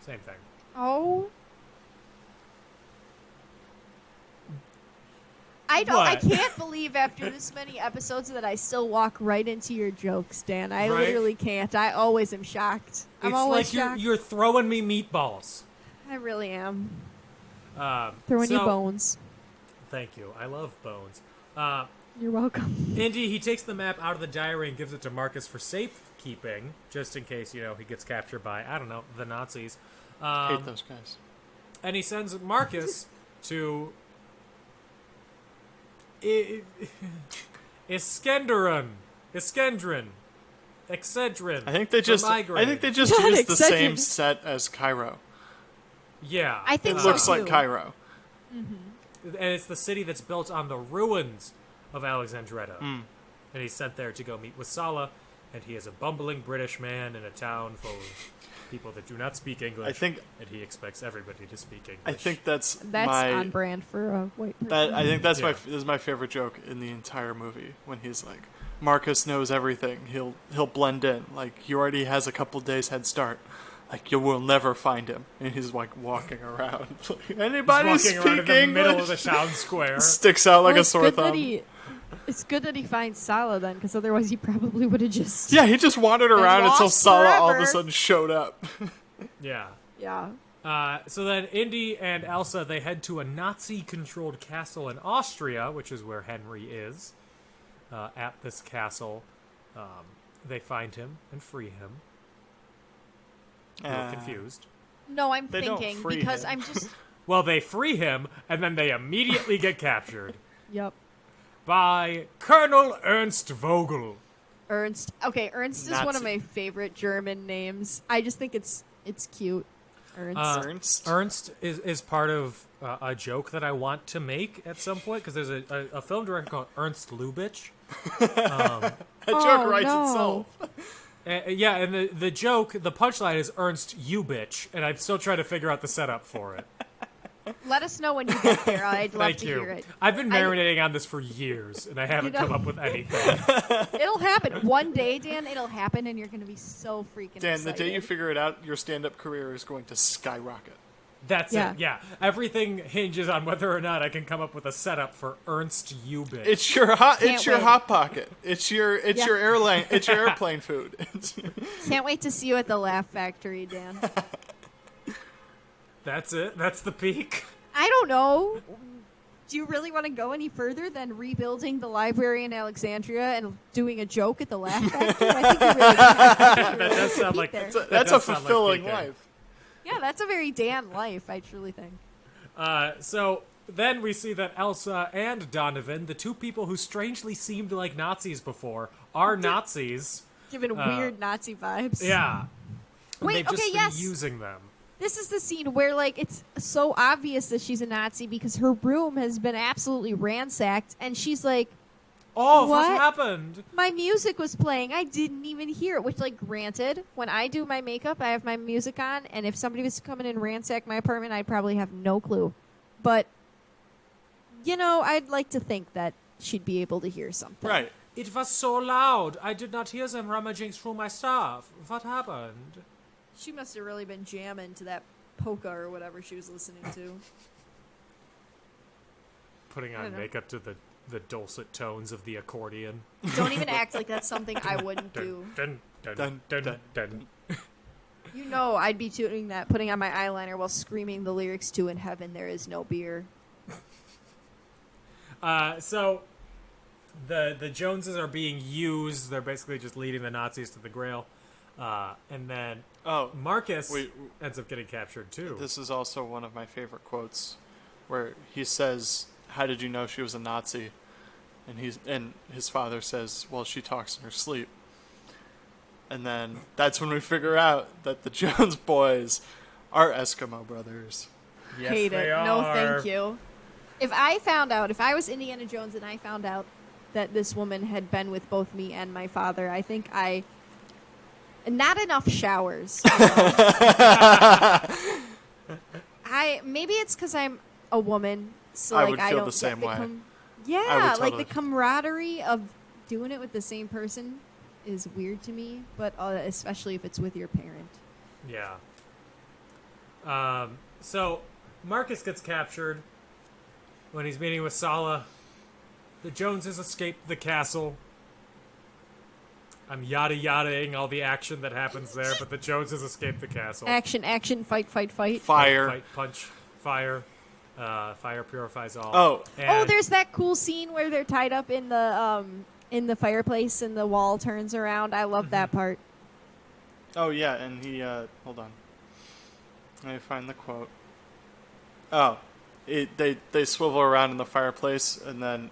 same thing. Oh. I What? can't believe after this many episodes that I still walk right into your jokes, Dan. I Right? literally can't. I always am shocked. I'm It's always like shocked. you're throwing me meatballs. I really am. So- Throwing you bones. Thank you. I love bones. You're welcome. Indy, he takes the map out of the diary and gives it to Marcus for safekeeping, just in case, he gets captured by, I don't know, the Nazis. Hate those guys. And he sends Marcus to Iskendron. Excedrin. I think they just Not used the same Excedrin. set as Cairo. Yeah. I think It so, looks like too. Cairo. And it's the city that's built on the ruins of Alexandretta. Hmm. And he's sent there to go meet with Sala, and he is a bumbling British man in a town full of people that do not speak English. And he expects everybody to speak English. I think that's That's on brand for a white person. I think that's Yeah. this is my favorite joke in the entire movie when he's like, Marcus knows everything. He'll blend in. Like he already has a couple days head start. Like you will never find him, and he's like walking around. Like, anybody walking speak around in the English? middle of the town square. Sticks out like Well, a it's sore good thumb. it's good that he finds Sala then, because otherwise he probably would have just... Yeah, he just wandered around until lost Sala all of a forever. sudden showed up. Yeah. Yeah. So then Indy and Elsa, they head to a Nazi-controlled castle in Austria, which is where Henry is. At this castle, they find him and free him. You look confused. No, I'm They don't thinking, free because him. I'm just... Well, they free him, and then they immediately get captured Yep. by Colonel Ernst Vogel. Ernst. Okay, Ernst is one of Nazi. my favorite German names. I just think it's cute. Ernst. Ernst. Ernst is part of a joke that I want to make at some point, because there's a film director called Ernst Lubitsch. That joke writes no. itself. Yeah, and the joke, the punchline is Ernst, you bitch, and I'm still trying to figure out the setup for it. Let us know when you get there. I'd love Thank to you. hear it. I've been marinating on this for years, and I haven't You know- come up with anything. It'll happen. One day, Dan, it'll happen, and you're going to be so freaking Dan, excited. the day you figure it out, your stand-up career is going to skyrocket. That's Yeah. it, yeah. Everything hinges on whether or not I can come up with a setup for Ernst, you bitch. It's your hot. Can't It's your wait. hot pocket. It's your airline. It's your airplane food. Can't wait to see you at the Laugh Factory, Dan. That's it? That's the peak? I don't know. Do you really want to go any further than rebuilding the library in Alexandria and doing a joke at the Laugh Factory? I think you really That does sound like... there. that That's a does sound like fulfilling peaking. life. Yeah, that's a very Dan life, I truly think. So then we see that Elsa and Donovan, the two people who strangely seemed like Nazis before, are Nazis. Giving weird Nazi vibes. Yeah. And Wait, they've just okay, been yes. using them. This is the scene where, like, it's so obvious that she's a Nazi because her room has been absolutely ransacked, and she's like, Oh, what What? happened? my music was playing. I didn't even hear it. Which, like, granted, when I do my makeup, I have my music on, and if somebody was to come in and ransack my apartment, I'd probably have no clue. But, I'd like to think that she'd be able to hear something. Right. It was so loud. I did not hear them rummaging through my stuff. What happened? She must have really been jamming to that polka or whatever she was listening to. Putting I on don't know. makeup to the the dulcet tones of the accordion. Don't even act like that's something I wouldn't do. Dun, dun, dun, dun, dun. You know I'd be doing that, putting on my eyeliner while screaming the lyrics to "In Heaven There Is No Beer." So the Joneses are being used. They're basically just leading the Nazis to the Grail. And then Marcus ends up getting captured too. This is also one of my favorite quotes, where he says, "How did you know she was a Nazi?" And his father says, "Well, she talks in her sleep." And then that's when we figure out that the Jones boys are Eskimo brothers. Yes, Hate they it. are. No, thank you. If I was Indiana Jones and I found out that this woman had been with both me and my father, I think not enough showers. Maybe it's because I'm a woman, so I like would I feel don't the same get way. Yeah, I would like totally. the camaraderie of doing it with the same person is weird to me, but especially if it's with your parent. Yeah. So Marcus gets captured when he's meeting with Sala. The Joneses escape the castle. I'm yada-yadaing all the action that happens there, but the Joneses escape the castle. Action, fight. Fire. Fight, punch, fire. Fire purifies all. Oh. And There's that cool scene where they're tied up in the fireplace and the wall turns around. I love that part. Oh, yeah, and he, hold on. Let me find the quote. Oh. They swivel around in the fireplace, and then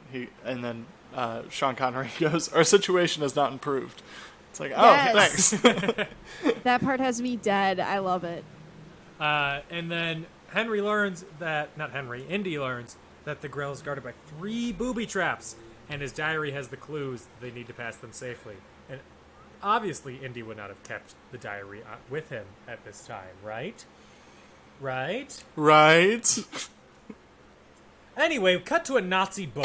Sean Connery goes, "Our situation has not improved." It's like, oh, Yes. thanks. That part has me dead. I love it. and then Indy learns that the Grail is guarded by 3 booby traps, and his diary has the clues they need to pass them safely. And obviously, Indy would not have kept the diary with him at this time, right? Right? Right? Anyway, cut to a Nazi book.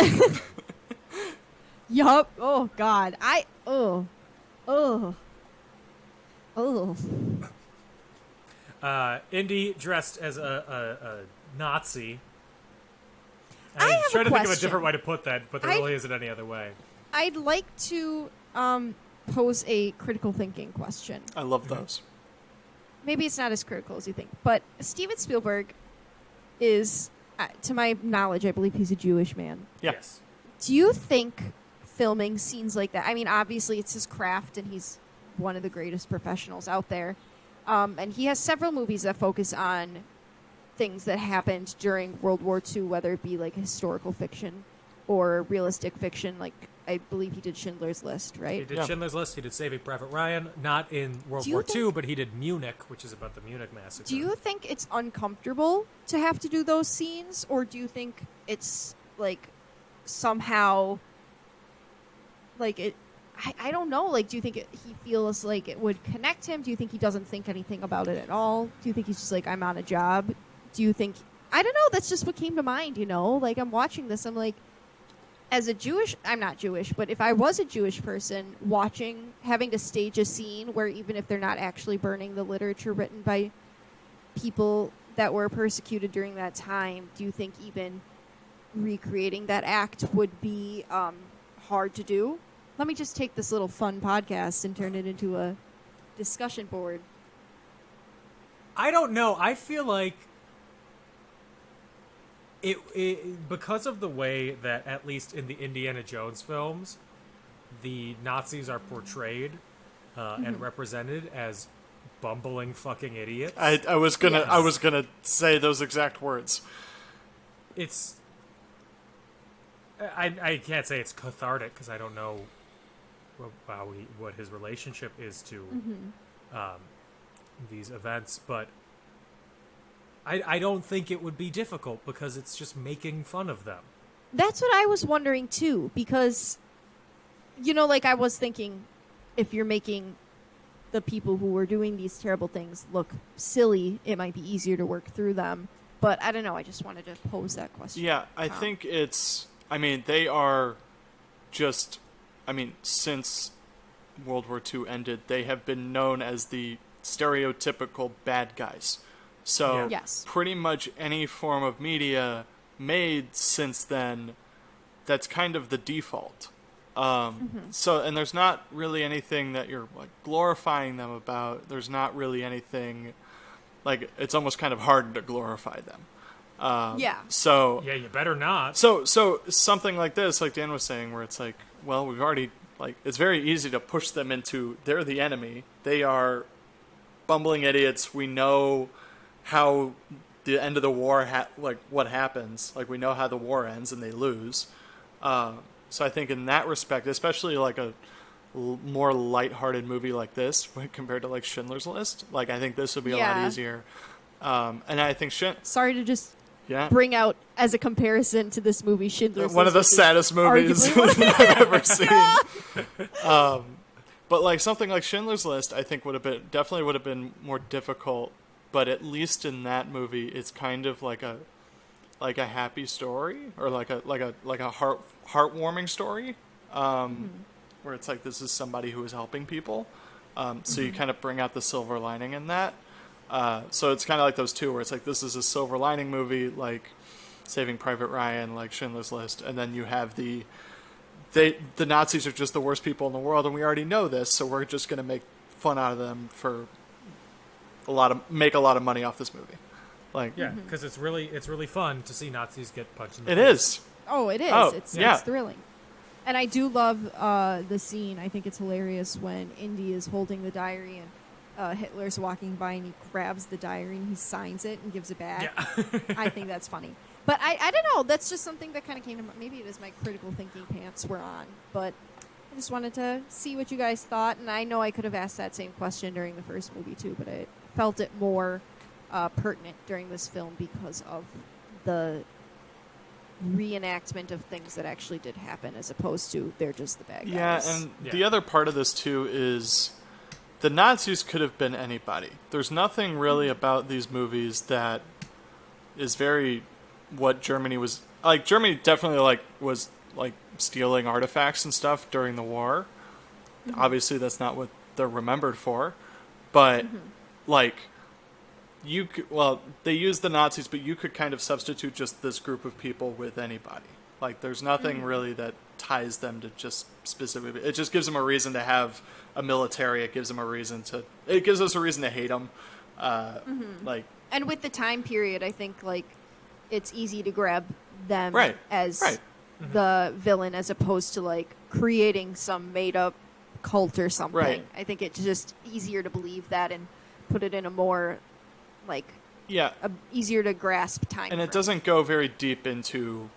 Yup. Oh God. Indy dressed as a Nazi. I have a trying to think of a question. different way to put that, but there really isn't any other way. I'd like to pose a critical thinking question. I love those. Maybe it's not as critical as you think, but Steven Spielberg is, to my knowledge, I believe he's a Jewish man. Yeah. Yes. Do you think filming scenes like that, I mean, obviously it's his craft and he's one of the greatest professionals out there, and he has several movies that focus on things that happened during World War II, whether it be like historical fiction or realistic fiction, like I believe he did Schindler's List, right? He did Schindler's List, he did Saving Private Ryan, not in World Do you War think- II, but he did Munich, which is about the Munich massacre. Do you think it's uncomfortable to have to do those scenes, or do you think it's like somehow like it? I don't know. Like, do you think he feels like it would connect him? Do you think he doesn't think anything about it at all? Do you think he's just like, I'm on a job? Do you think? I don't know. That's just what came to mind. You know, like I'm watching this, I'm like, as a Jewish, I'm not Jewish, but if I was a Jewish person watching, having to stage a scene where even if they're not actually burning the literature written by people that were persecuted during that time, do you think even recreating that act would be hard to do? Let me just take this little fun podcast and turn it into a discussion board. I don't know. I feel like it because of the way that, at least in the Indiana Jones films, the Nazis are portrayed and represented as bumbling fucking idiots. I was gonna Yes. I was gonna say those exact words. It's I can't say it's cathartic because I don't know what his relationship is to these events, but I don't think it would be difficult because it's just making fun of them. That's what I was wondering too, because, you know, like I was thinking, if you're making the people who were doing these terrible things look silly, it might be easier to work through them. But I don't know. I just wanted to pose that question. Yeah, I think it's. I mean, they are just. I mean, since World War II ended, they have been known as the stereotypical bad guys. So Yes. pretty much any form of media made since then that's kind of the default. So, and there's not really anything that you're like glorifying them about. There's not really anything like, it's almost kind of hard to glorify them. So yeah, you better not. So something like this, like Dan was saying, where it's like, well, we've already, like, it's very easy to push them into, they're the enemy. They are bumbling idiots. We know how the end of the war, like, what happens. Like, we know how the war ends, and they lose. So I think in that respect, especially like a more lighthearted movie like this compared to like Schindler's List, like, I think this would be a lot easier. And I think Sorry to just bring out as a comparison to this movie, Schindler's List. One of the saddest movies I've ever seen. But like something like Schindler's List, I think definitely would have been more difficult. But at least in that movie, it's kind of like a happy story, or like a heartwarming story, where it's like, this is somebody who is helping people. So you kind of bring out the silver lining in that. So it's kind of like those two, where it's like, this is a silver lining movie, like Saving Private Ryan, like Schindler's List, and then you have the Nazis are just the worst people in the world, and we already know this, so we're just going to make fun out of them for make a lot of money off this movie. Like, yeah, because it's really fun to see Nazis get punched in the face. It is. Oh, it is. It's thrilling. And I do love the scene. I think it's hilarious when Indy is holding the diary and Hitler's walking by and he grabs the diary and he signs it and gives it back. Yeah. I think that's funny. But I don't know. That's just something that kind of came to mind. Maybe it is my critical thinking pants were on. But I just wanted to see what you guys thought. And I know I could have asked that same question during the first movie too, but I felt it more pertinent during this film because of the reenactment of things that actually did happen, as opposed to they're just the bad guys. Yeah, and the other part of this too is the Nazis could have been anybody. There's nothing really about these movies that is very what Germany was like. Germany definitely was stealing artifacts and stuff during the war. Obviously, that's not what they're remembered for, but they use the Nazis, but you could kind of substitute just this group of people with anybody. Like, there's nothing really that ties them to just specifically. It just gives them a reason to have a military. It gives us a reason to hate them. And with the time period, I think it's easy to grab them as the villain, as opposed to creating some made up cult or something. Right. I think it's just easier to believe that and put it in a more easier to grasp time. And it doesn't go very deep into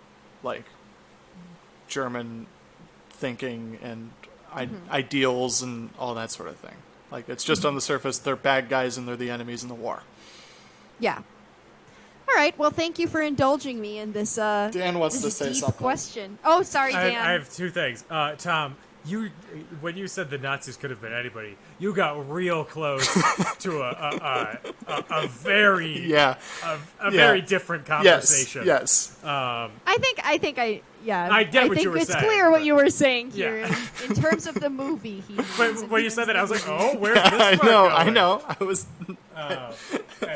German thinking and ideals and all that sort of thing. It's just on the surface, they're bad guys and they're the enemies in the war. Yeah. All right. Well, thank you for indulging me in this. Dan wants this to say deep something. Question. Oh, sorry, Dan. I have two things. Tom, when you said the Nazis could have been anybody, you got real close to a very very different conversation. Yes. I think I get what you were saying. It's clear what you were saying here. In terms of the movie, when you said that, I was like, "Oh, where's this part going?" I know. I was.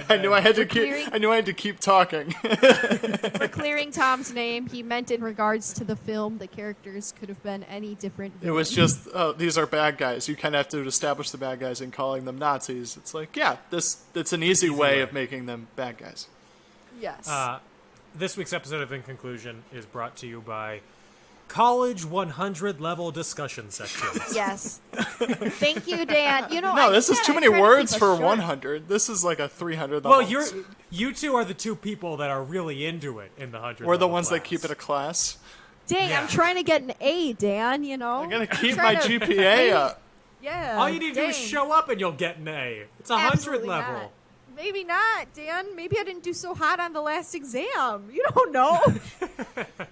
I knew I had to keep talking. For clearing Tom's name, he meant in regards to the film, the characters could have been any different. It was just, these are bad guys. You kind of have to establish the bad guys and calling them Nazis. It's it's an easy way of making them bad guys. Yes. This week's episode of In Conclusion is brought to you by College 100 level discussion sections. Yes. Thank you, Dan. No, this is too many words for 100. This is like a 300 level. Well, you two are the two people that are really into it in the 100. We're the ones class. that keep it a class. Dang, I'm trying to get an A, Dan, I'm going to keep my GPA up. Yeah. All you need to do is show up and you'll get an A. It's 100 level. Not. Maybe not, Dan. Maybe I didn't do so hot on the last exam. You don't know.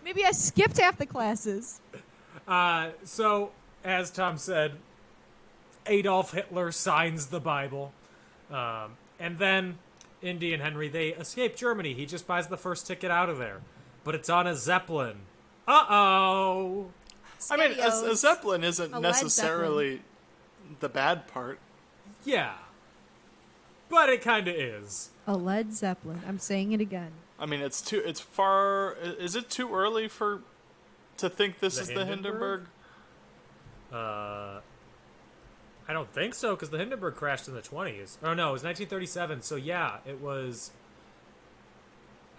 Maybe I skipped half the classes. So, as Tom said, Adolf Hitler signs the Bible. And then Indy and Henry, they escape Germany. He just buys the first ticket out of there. But it's on a Zeppelin. Uh-oh. I mean, a Zeppelin isn't necessarily the bad part. Yeah. But it kind of is. A Led Zeppelin. I'm saying it again. I mean, is it too early for to think this is the Hindenburg? I don't think so, because the Hindenburg crashed in the 20s. Oh, no, it was 1937. So, yeah, it was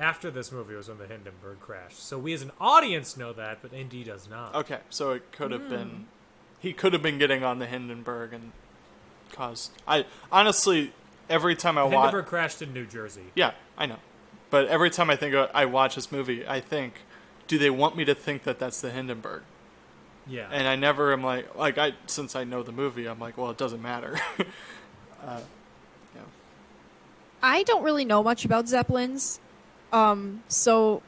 after this movie was when the Hindenburg crashed. So we as an audience know that, but Indy does not. Okay, so it could have been... He could have been getting on the Hindenburg and caused... Honestly, every time I watch... Hindenburg crashed in New Jersey. Yeah, I know. But every time I watch this movie, I think, do they want me to think that that's the Hindenburg? Yeah. And I never am since I know the movie, I'm like, well, it doesn't matter. Yeah. I don't really know much about Zeppelins. So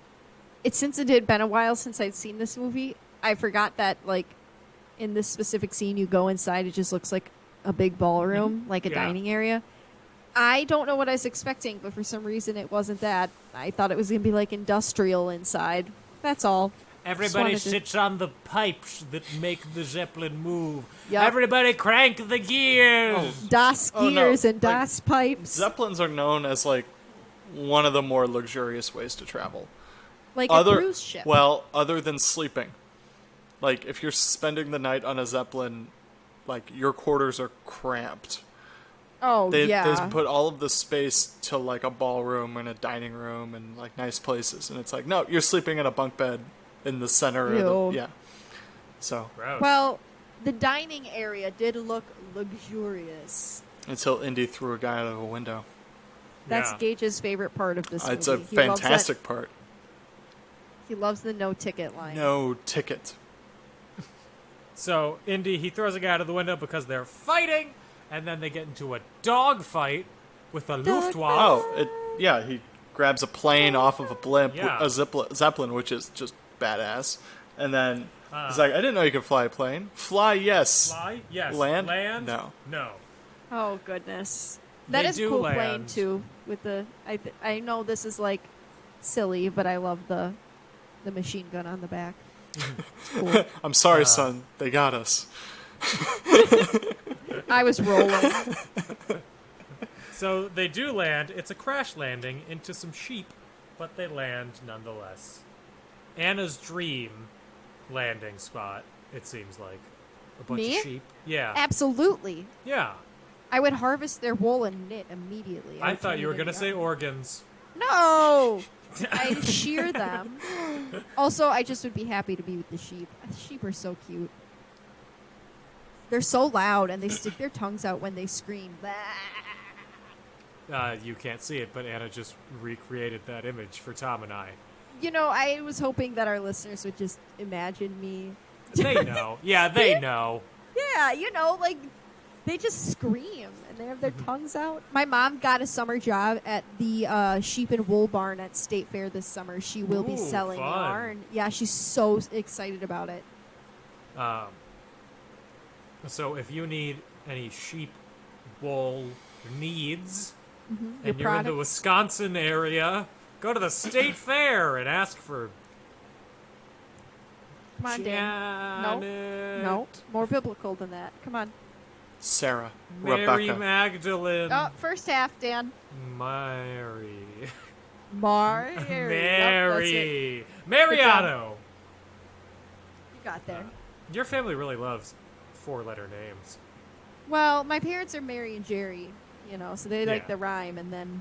since it had been a while since I'd seen this movie, I forgot that, like, in this specific scene, you go inside, it just looks like a big ballroom, like a dining area. I don't know what I was expecting, but for some reason it wasn't that. I thought it was going to be, like, industrial inside. That's all. Everybody sits on the pipes that make the Zeppelin move. Yep. Everybody crank the gears. Das gears no. and Das pipes. Zeppelins are known as, like, one of the more luxurious ways to travel. Like a cruise ship. Well, other than sleeping. Like, if you're spending the night on a Zeppelin, like, your quarters are cramped. Oh, They yeah. put all of the space to, like, a ballroom and a dining room and, like, nice places. And it's like, no, you're sleeping in a bunk bed in the center of the... Yeah. So... Gross. Well, the dining area did look luxurious. Until Indy threw a guy out of a window. That's Gage's favorite part of this movie. It's a He loves fantastic part. He loves the no-ticket line. No ticket. So Indy, he throws a guy out of the window because they're fighting, and then they get into a dog fight with the Luftwaffe. Oh, he grabs a plane off of a blimp, Yeah. a Zeppelin, which is just badass. And then he's like, I didn't know you could fly a plane. Fly, yes. Fly? Yes. Land? No. No. Oh, goodness. That They is a do cool land. plane, too. With the... I know this is, like, silly, but I love the machine gun on the back. It's cool. I'm sorry, son. They got us. I was rolling. So they do land. It's a crash landing into some sheep, but they land nonetheless. Anna's dream landing spot, it seems like. A bunch Me? of sheep. Yeah. Absolutely. Yeah. I would harvest their wool and knit immediately. I thought you were going to say organs. No! I'd shear them. Also, I just would be happy to be with the sheep. The sheep are so cute. They're so loud, and they stick their tongues out when they scream. You can't see it, but Anna just recreated that image for Tom and I. You know, I was hoping that our listeners would just imagine me. They know. Yeah, they know. Yeah, you know, like, they just scream, and they have their tongues out. My mom got a summer job at the sheep and wool barn at State Fair this summer. She will be selling fun. yarn. Yeah, she's so excited about it. So if you need any sheep wool needs, and Your you're in the products. Wisconsin area, go to the State Fair and ask for Come on, Dan. No, Janet, no, more biblical than that. Come on. Sarah. Mary Rebecca. Magdalene, Oh, first half, Dan. Mary, Mary. Yep, that's it. Mary, Mariano. You got there. Your family really loves four-letter names. Well, my parents are Mary and Jerry, you know, so they like Yeah. the rhyme. And then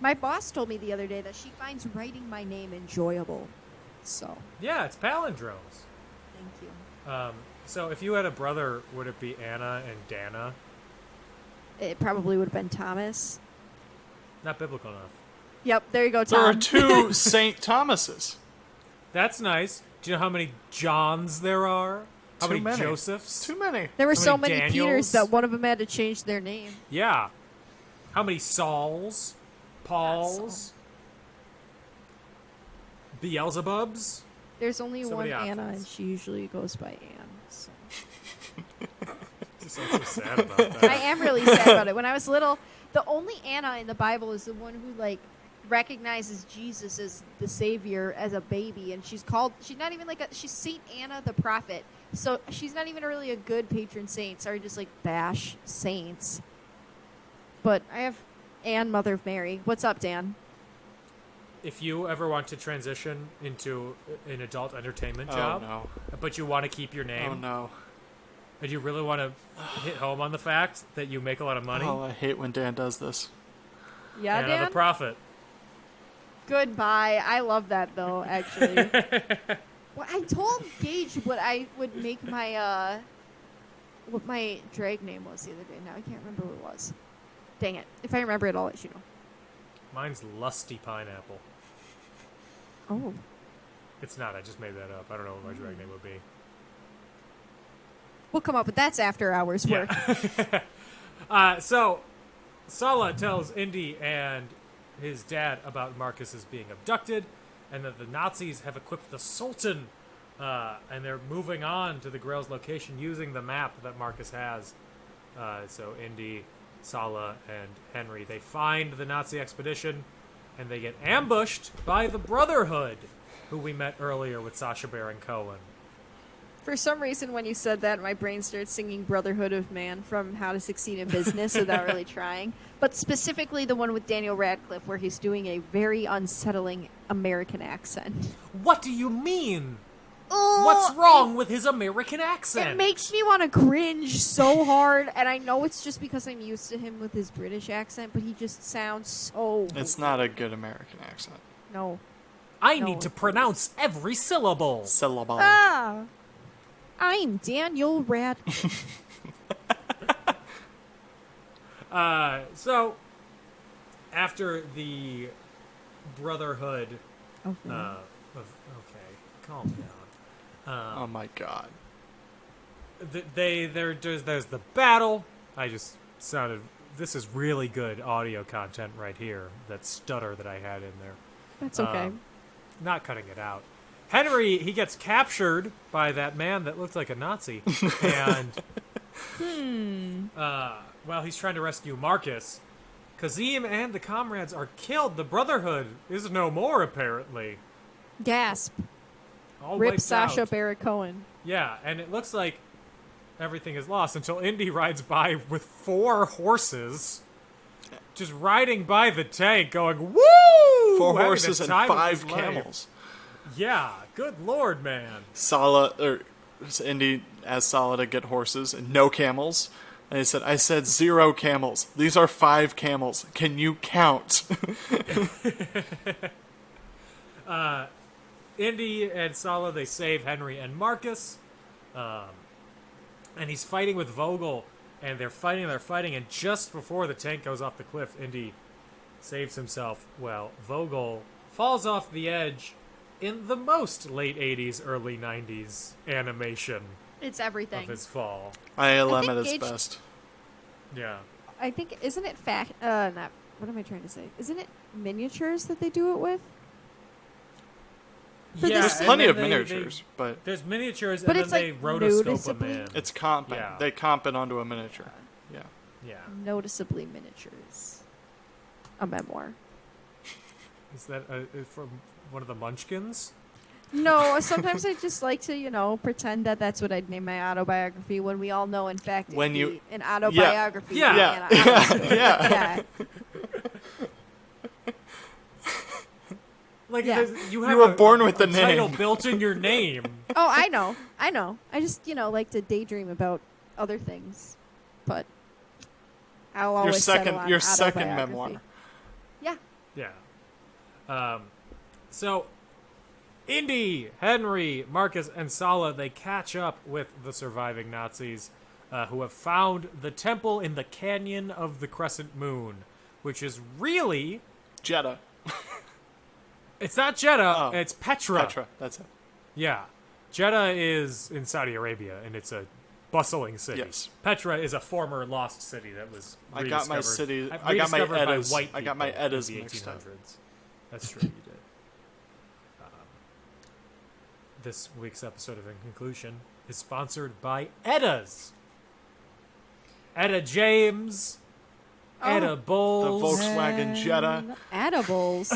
my boss told me the other day that she finds writing my name enjoyable. So, Yeah, it's palindromes. thank you. So if you had a brother, would it be Anna and Dana? It probably would have been Thomas. Not biblical enough. Yep, there you go, There are Tom. 2 St. Thomases. That's nice. Do you know how many Johns there are? How Too many many. Josephs? Too many. There were How so many many Daniels? Peters that one of them had to change their name. Yeah. How many Sauls? Pauls? Beelzebubs? There's only So many one Anna, options. and she usually goes by Anne. So. Just so sad about I that. am really sad about it. When I was little, the only Anna in the Bible is the one who, like, recognizes Jesus as the Savior as a baby, and she's not even like she's Saint Anna the prophet. So she's not even really a good patron saint. Sorry, just like bash saints. But I have Anne, Mother of Mary. What's up, Dan? if you ever want to transition into an adult entertainment job, no. but you want to keep your name, Oh no. and you really want to hit home on the fact that you make a lot of money, Oh, I hate when Dan does this. Yeah, Anna the Dan? Prophet. Goodbye. I love that, though, actually. Well, I told Gage what I would make my, what my drag name was the other day. Now I can't remember what it was. Dang it. If I remember it, I'll let you know. Mine's Lusty Pineapple. Oh. It's not. I just made that up. I don't know what my drag name would be. We'll come up with that's after hours work. So, Sala tells Indy and his dad about Marcus's being abducted, and that the Nazis have equipped the Sultan, and they're moving on to the Grail's location using the map that Marcus has. So Indy, Sala, and Henry, they find the Nazi expedition, and they get ambushed by the Brotherhood, who we met earlier with Sacha Baron Cohen. For some reason, when you said that, my brain started singing Brotherhood of Man from How to Succeed in Business without really trying. But specifically the one with Daniel Radcliffe, where he's doing a very unsettling American accent. What do you mean? Oh, What's wrong with his American accent? It makes me want to cringe so hard, and I know it's just because I'm used to him with his British accent, but he just sounds so... It's not a good American accent. No. I need to pronounce every syllable. Syllable. Ah! I'm Daniel Radcliffe. So, after the Brotherhood... Okay. Okay, calm down. Oh my god. There's the battle. I just sounded... This is really good audio content right here. That stutter that I had in there. That's okay. Not cutting it out. Henry, he gets captured by that man that looked like a Nazi. And while he's trying to rescue Marcus, Kazim and the comrades are killed. The Brotherhood is no more, apparently. Gasp. All Rip wiped Sacha out. Baron Cohen. Yeah, and it looks like everything is lost until Indy rides by with 4 horses, just riding by the tank, going, woo! 4 Having horses the and time of 5 his life. camels. Yeah, good lord, man. Indy asked Sala to get horses and no camels. And he said, I said 0 camels. These are 5 camels. Can you count? Indy and Sala, they save Henry and Marcus. And he's fighting with Vogel. And they're fighting, and just before the tank goes off the cliff, Indy saves himself. Well, Vogel falls off the edge in the most late 80s, early 90s animation It's everything. of his fall. ILM I at its think best. Yeah. I think, isn't it not, what am I trying to say? Isn't it miniatures that they do it with? For Yeah, this- and Plenty then of they- miniatures, but There's miniatures, But and it's, then they like, rotoscope them in. noticeably- it's comping. Yeah. They comp it onto a miniature. Yeah. Yeah. Noticeably miniatures. A memoir. Is that from one of the Munchkins? No, sometimes I just like to, pretend that that's what I'd name my autobiography when we all know, in fact, it'd When be you- an autobiography. Yeah. Yeah. and I- Yeah. yeah. Like, Yeah. you have You were born with the title name. built in your name. Oh, I know. I just, like to daydream about other things. But I'll always settle on Your second autobiography. memoir. Yeah. Yeah. So, Indy, Henry, Marcus, and Sala, they catch up with the surviving Nazis who have found the temple in the Canyon of the Crescent Moon, which is really... Jeddah. It's not Jeddah, Oh. it's Petra. Petra. That's it. Yeah. Jeddah is in Saudi Arabia, and it's a bustling city. Yes. Petra is a former lost city that was I got my rediscovered- city- I got my rediscovered by Eddas. white I got my people in Eddas the mixed up. 1800s. That's true, you did. This week's episode of In Conclusion is sponsored by Eddas. Etta James, Etta The Bowles. Volkswagen Jetta. Edibles.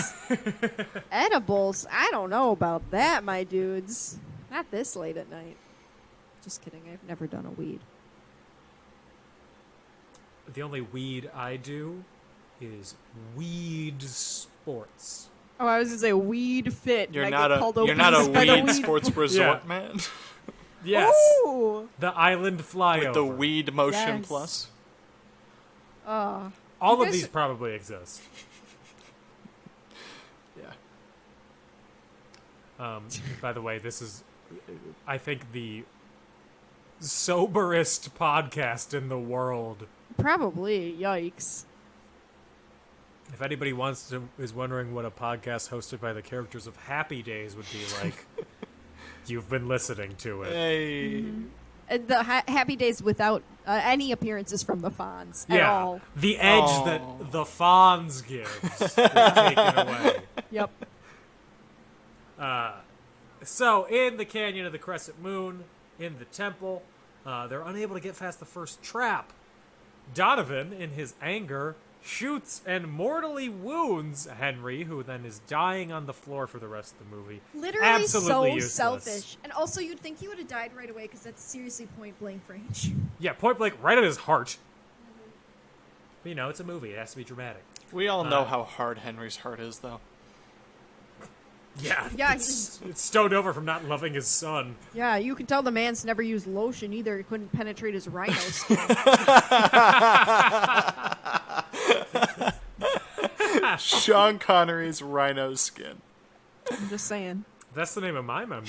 Edibles? I don't know about that, my dudes. Not this late at night. Just kidding. I've never done a weed. The only weed I do is weed sports. Oh, I was gonna say weed fit. You're and not I get called a weed weed sports resort man Yes. Ooh. The island flyover. with the weed motion Yes. plus. All You of guys- these probably exist. Yeah. By the way, this is, I think, the soberest podcast in the world. Probably. Yikes. If anybody is wondering what a podcast hosted by the characters of Happy Days would be like, you've been listening to it. Hey. The Happy Days without any appearances from the Fonz at all. The edge that the Fonz gives is taken away. Yep. So, in the Canyon of the Crescent Moon, in the temple, they're unable to get past the first trap. Donovan, in his anger, shoots and mortally wounds Henry, who then is dying on the floor for the rest of the movie. Literally Absolutely so useless. selfish. And also, you'd think he would have died right away because that's seriously point blank range. Yeah, point blank, right at his heart. But, you know, it's a movie. It has to be dramatic. We all know how hard Henry's heart is, though. Yeah, Yeah, it's stoned over from not loving his son. Yeah, you can tell the man's never used lotion either. He couldn't penetrate his rhino skin. Sean Connery's rhino skin. I'm just saying. That's the name of my memoir.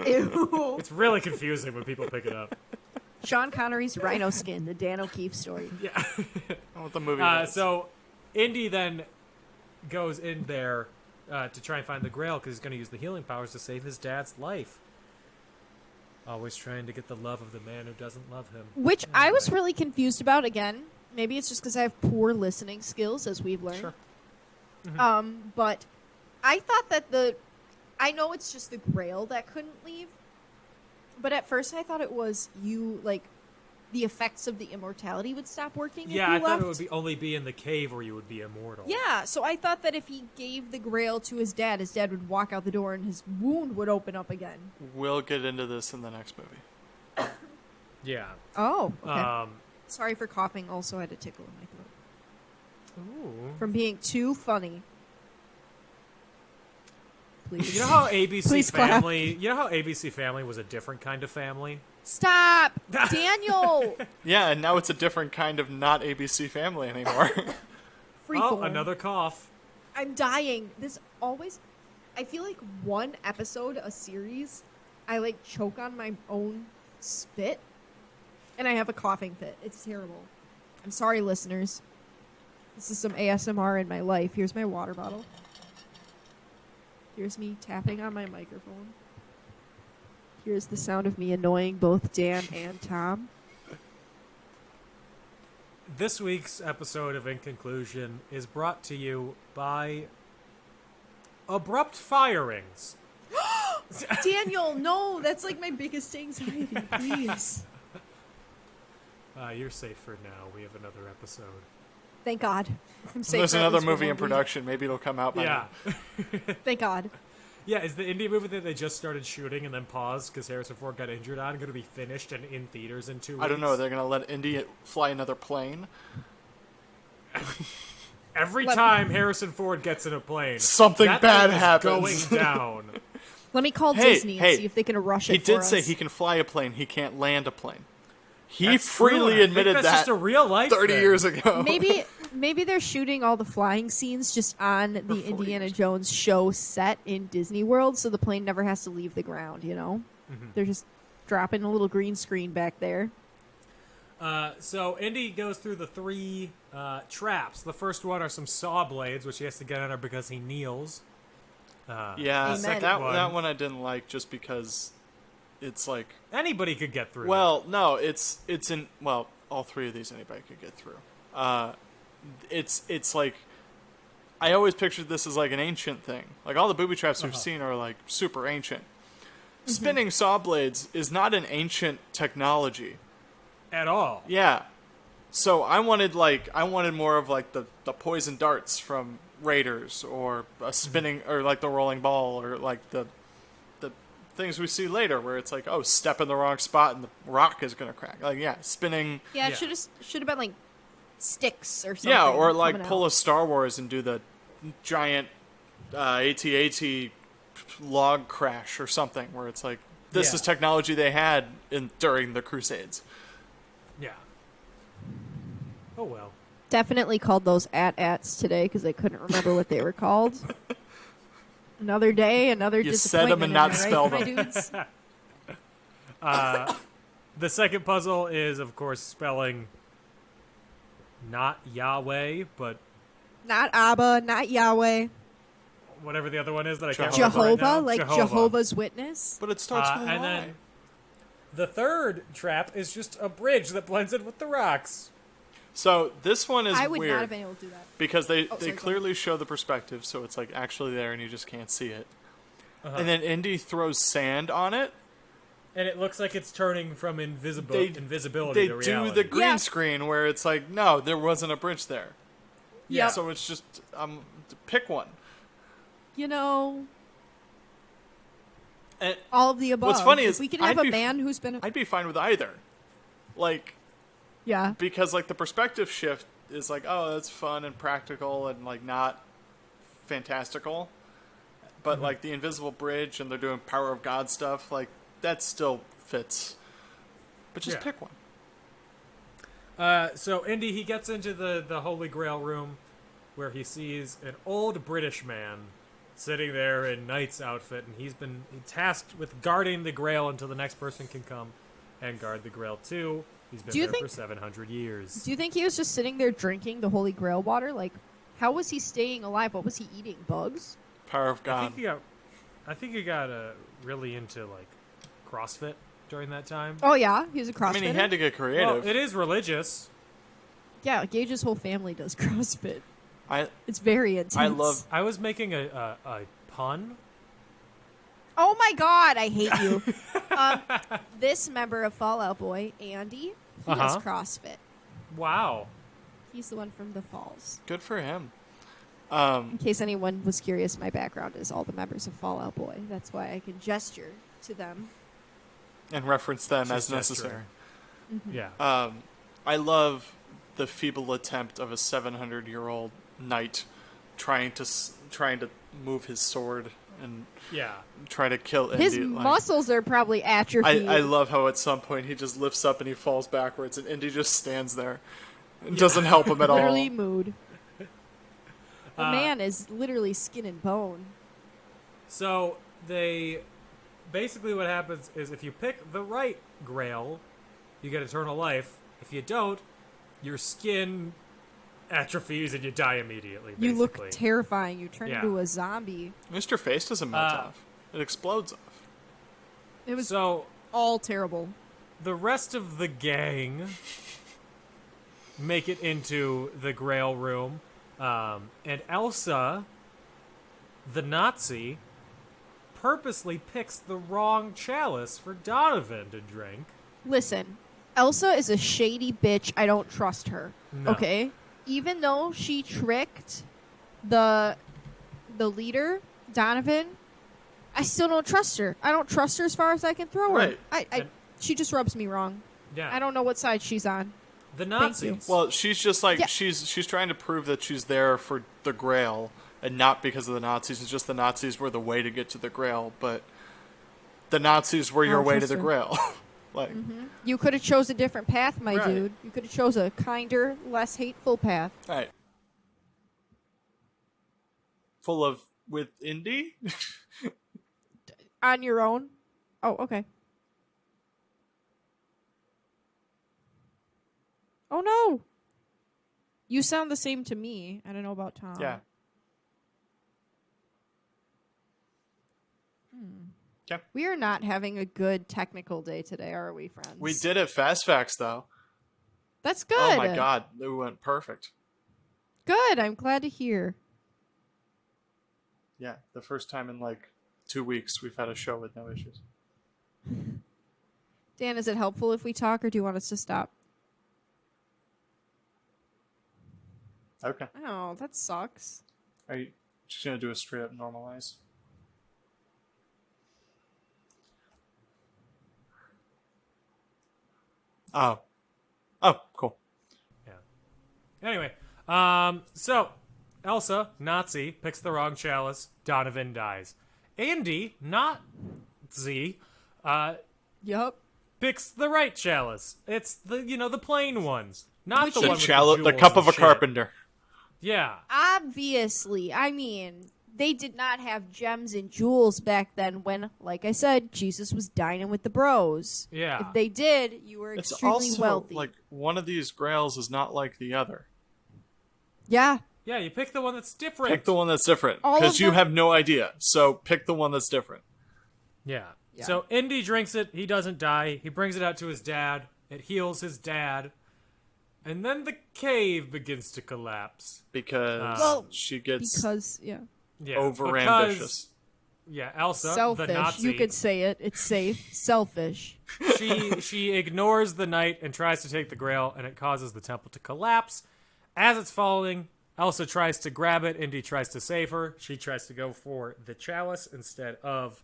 Ew. It's really confusing when people pick it up. Sean Connery's rhino skin, the Dan O'Keefe story. Yeah. What the movie is. So, Indy then goes in there to try and find the Grail because he's going to use the healing powers to save his dad's life. Always trying to get the love of the man who doesn't love him. Which I was really confused about. Again, maybe it's just because I have poor listening skills, as we've learned. Sure. But I thought that I know it's just the Grail that couldn't leave, but at first I thought it was the effects of the immortality would stop working. Yeah, if I you thought left. it would only be in the cave where you would be immortal. Yeah, so I thought that if he gave the Grail to his dad would walk out the door and his wound would open up again. We'll get into this in the next movie. Yeah. Oh, okay. Sorry for coughing. Also, I had a tickle in my throat Ooh. from being too funny. Please. You know how ABC Please clap. Family? You know how ABC Family was a different kind of family? Stop, Daniel. Yeah, and now it's a different kind of not ABC Family anymore. Freeform. Another cough. I'm dying. I feel like one episode, a series, I choke on my own spit, and I have a coughing fit. It's terrible. I'm sorry, listeners. This is some ASMR in my life. Here's my water bottle. Here's me tapping on my microphone. Here's the sound of me annoying both Dan and Tom. This week's episode of In Conclusion is brought to you by abrupt firings. Daniel, no, that's my biggest anxiety. Please. You're safe for now. We have another episode. Thank God. I'm safe. There's for at another least one movie more in production. Maybe it'll come out by Yeah. week. Thank God. Yeah, is the indie movie that they just started shooting and then paused because Harrison Ford got injured on going to be finished and in theaters in 2 weeks? I don't know. They're going to let Indy fly another plane. Every time Harrison Ford gets in a plane, Something that bad thing is happens. going down. Let me call Disney and see if they can rush it He for did us. say he can fly a plane. He can't land a plane. He That's freely true. I admitted think that's just that a real life 30 thing. years ago. Maybe they're shooting all the flying scenes just on the 40 Indiana years. Jones show set in Disney World, so the plane never has to leave the ground, you know? They're just dropping a little green screen back there. So Indy goes through the 3 traps. The first one are some saw blades, which he has to get under because he kneels. Yeah, Amen. that one I didn't like just because it's Anybody could get through. well, no, it's in all 3 of these anybody could get through. It's I always pictured this as an ancient thing. All the booby traps we've seen are super ancient. Spinning saw blades is not an ancient technology at all. Yeah. So I wanted more of the poison darts from Raiders or a spinning or the rolling ball or the things we see later where it's step in the wrong spot and the rock is gonna crack. Spinning. Yeah, it should have been sticks or something. Yeah, or coming pull out. a Star Wars and do the giant AT-AT log crash or something, where it's like, this Yeah. is technology they had during the Crusades. Yeah. Oh well. Definitely called those at-ats today because I couldn't remember what they were called. Another day, another You said disappointment. them and not am I spell right, them. my dudes? The second puzzle is, of course, spelling not Yahweh, but Not Abba, not Yahweh. whatever the other one is that I can't Jehovah. remember Jehovah, right now. like Jehovah. Jehovah's Witness. But it starts with And Y. then the third trap is just a bridge that blends in with the rocks. So this one is I would weird not have been able to do that. because they sorry, go clearly show the perspective, so it's like actually there and you just can't see it. Uh-huh. And then Indy throws sand on it. And it looks like it's turning from They invisibility to reality. do the green Yeah. screen where it's like, no, there wasn't a bridge there. Yeah. So it's just pick one. You know, And all of the above. what's funny If is we can have I'd a be- man who's been. I'd be fine with either. Like, Yeah. because like the perspective shift is like, oh, that's fun and practical and like not fantastical. But like the invisible bridge and they're doing power of God stuff, like that still fits. But just Yeah. pick one. So Indy, he gets into the Holy Grail room where he sees an old British man sitting there in knight's outfit, and he's been tasked with guarding the Grail until the next person can come and guard the Grail too. He's been Do you there think- for 700 years. Do you think he was just sitting there drinking the Holy Grail water? Like, how was he staying alive? What was he eating? Bugs? Power of I God. think he got really into like CrossFit during that time. Oh yeah, he was a CrossFitter. I mean, he had to get creative. Well, it is religious. Yeah, Gage's whole family does CrossFit. I It's very intense. I love. I was making a pun. Oh my god, I hate you. This member of Fallout Boy, Andy, he does Uh-huh. CrossFit. Wow. He's the one from the Falls. Good for him. In case anyone was curious, my background is all the members of Fallout Boy. That's why I can gesture to them. And reference them Just as necessary. Yeah. I love the feeble attempt of a 700-year-old knight trying to move his sword and Yeah. try to kill His Indy. Like, muscles are probably atrophied. I love how at some point he just lifts up and he falls backwards, and Indy just stands there and doesn't help him at all. Literally mood. The man is literally skin and bone. So basically what happens is if you pick the right Grail, you get eternal life. If you don't, your skin atrophies and you die immediately. Basically. You look terrifying. You turn Yeah. into a zombie. Mr. Face doesn't melt off. It explodes off. It was So all terrible. the rest of the gang make it into the Grail room, and Elsa, the Nazi, purposely picks the wrong chalice for Donovan to drink. Listen, Elsa is a shady bitch. I don't trust her. No. Okay? Even though she tricked the leader, Donovan, I still don't trust her. I don't trust her as far as I can throw her. Right. She just rubs me wrong. Yeah. I don't know what side she's on. The Thank you. Nazis. Well, she's just like Yeah. she's trying to prove that she's there for the Grail and not because of the Nazis. It's just the Nazis were the way to get to the Grail, but the Nazis were your don't way to trust the her. Grail. Like, You could have chose a different path, my Right. dude. You could have chose a kinder, less hateful path. right. Full of with Indy? On your own. Oh, okay. Oh no. You sound the same to me. I don't know about Tom. Yeah. Okay. We are not having a good technical day today, are we, friends? We did it fast facts though. That's good. Oh my god, it went perfect. Good. I'm glad to hear. Yeah, the first time in like 2 weeks we've had a show with no issues. Dan, is it helpful if we talk, or do you want us to stop? Okay. Oh, that sucks. Are you just gonna do a straight up normalize? Oh, cool. Yeah. Anyway, so Elsa, Nazi, picks the wrong chalice. Donovan dies. Andy, not Z, Yup. picks the right chalice. It's the plain ones, not the The one with the jewels cup of and a shit. carpenter. Yeah. Obviously, I mean, they did not have gems and jewels back then when, like I said, Jesus was dining with the bros. Yeah. If they did, you were It's extremely also wealthy. like one of these grails is not like the other. Yeah. Yeah, you pick the one that's different. Pick the one that's different All because of you them- have no idea. So pick the one that's different. Yeah. Yeah. So Indy drinks it. He doesn't die. He brings it out to his dad. It heals his dad. And then the cave begins to collapse. Because Well, she gets Because, yeah. Yeah. over because- ambitious. Yeah, Elsa, Selfish. the Nazi. You could say it. It's safe. Selfish. She ignores the knight and tries to take the grail, and it causes the temple to collapse. As it's falling, Elsa tries to grab it. Indy tries to save her. She tries to go for the chalice instead of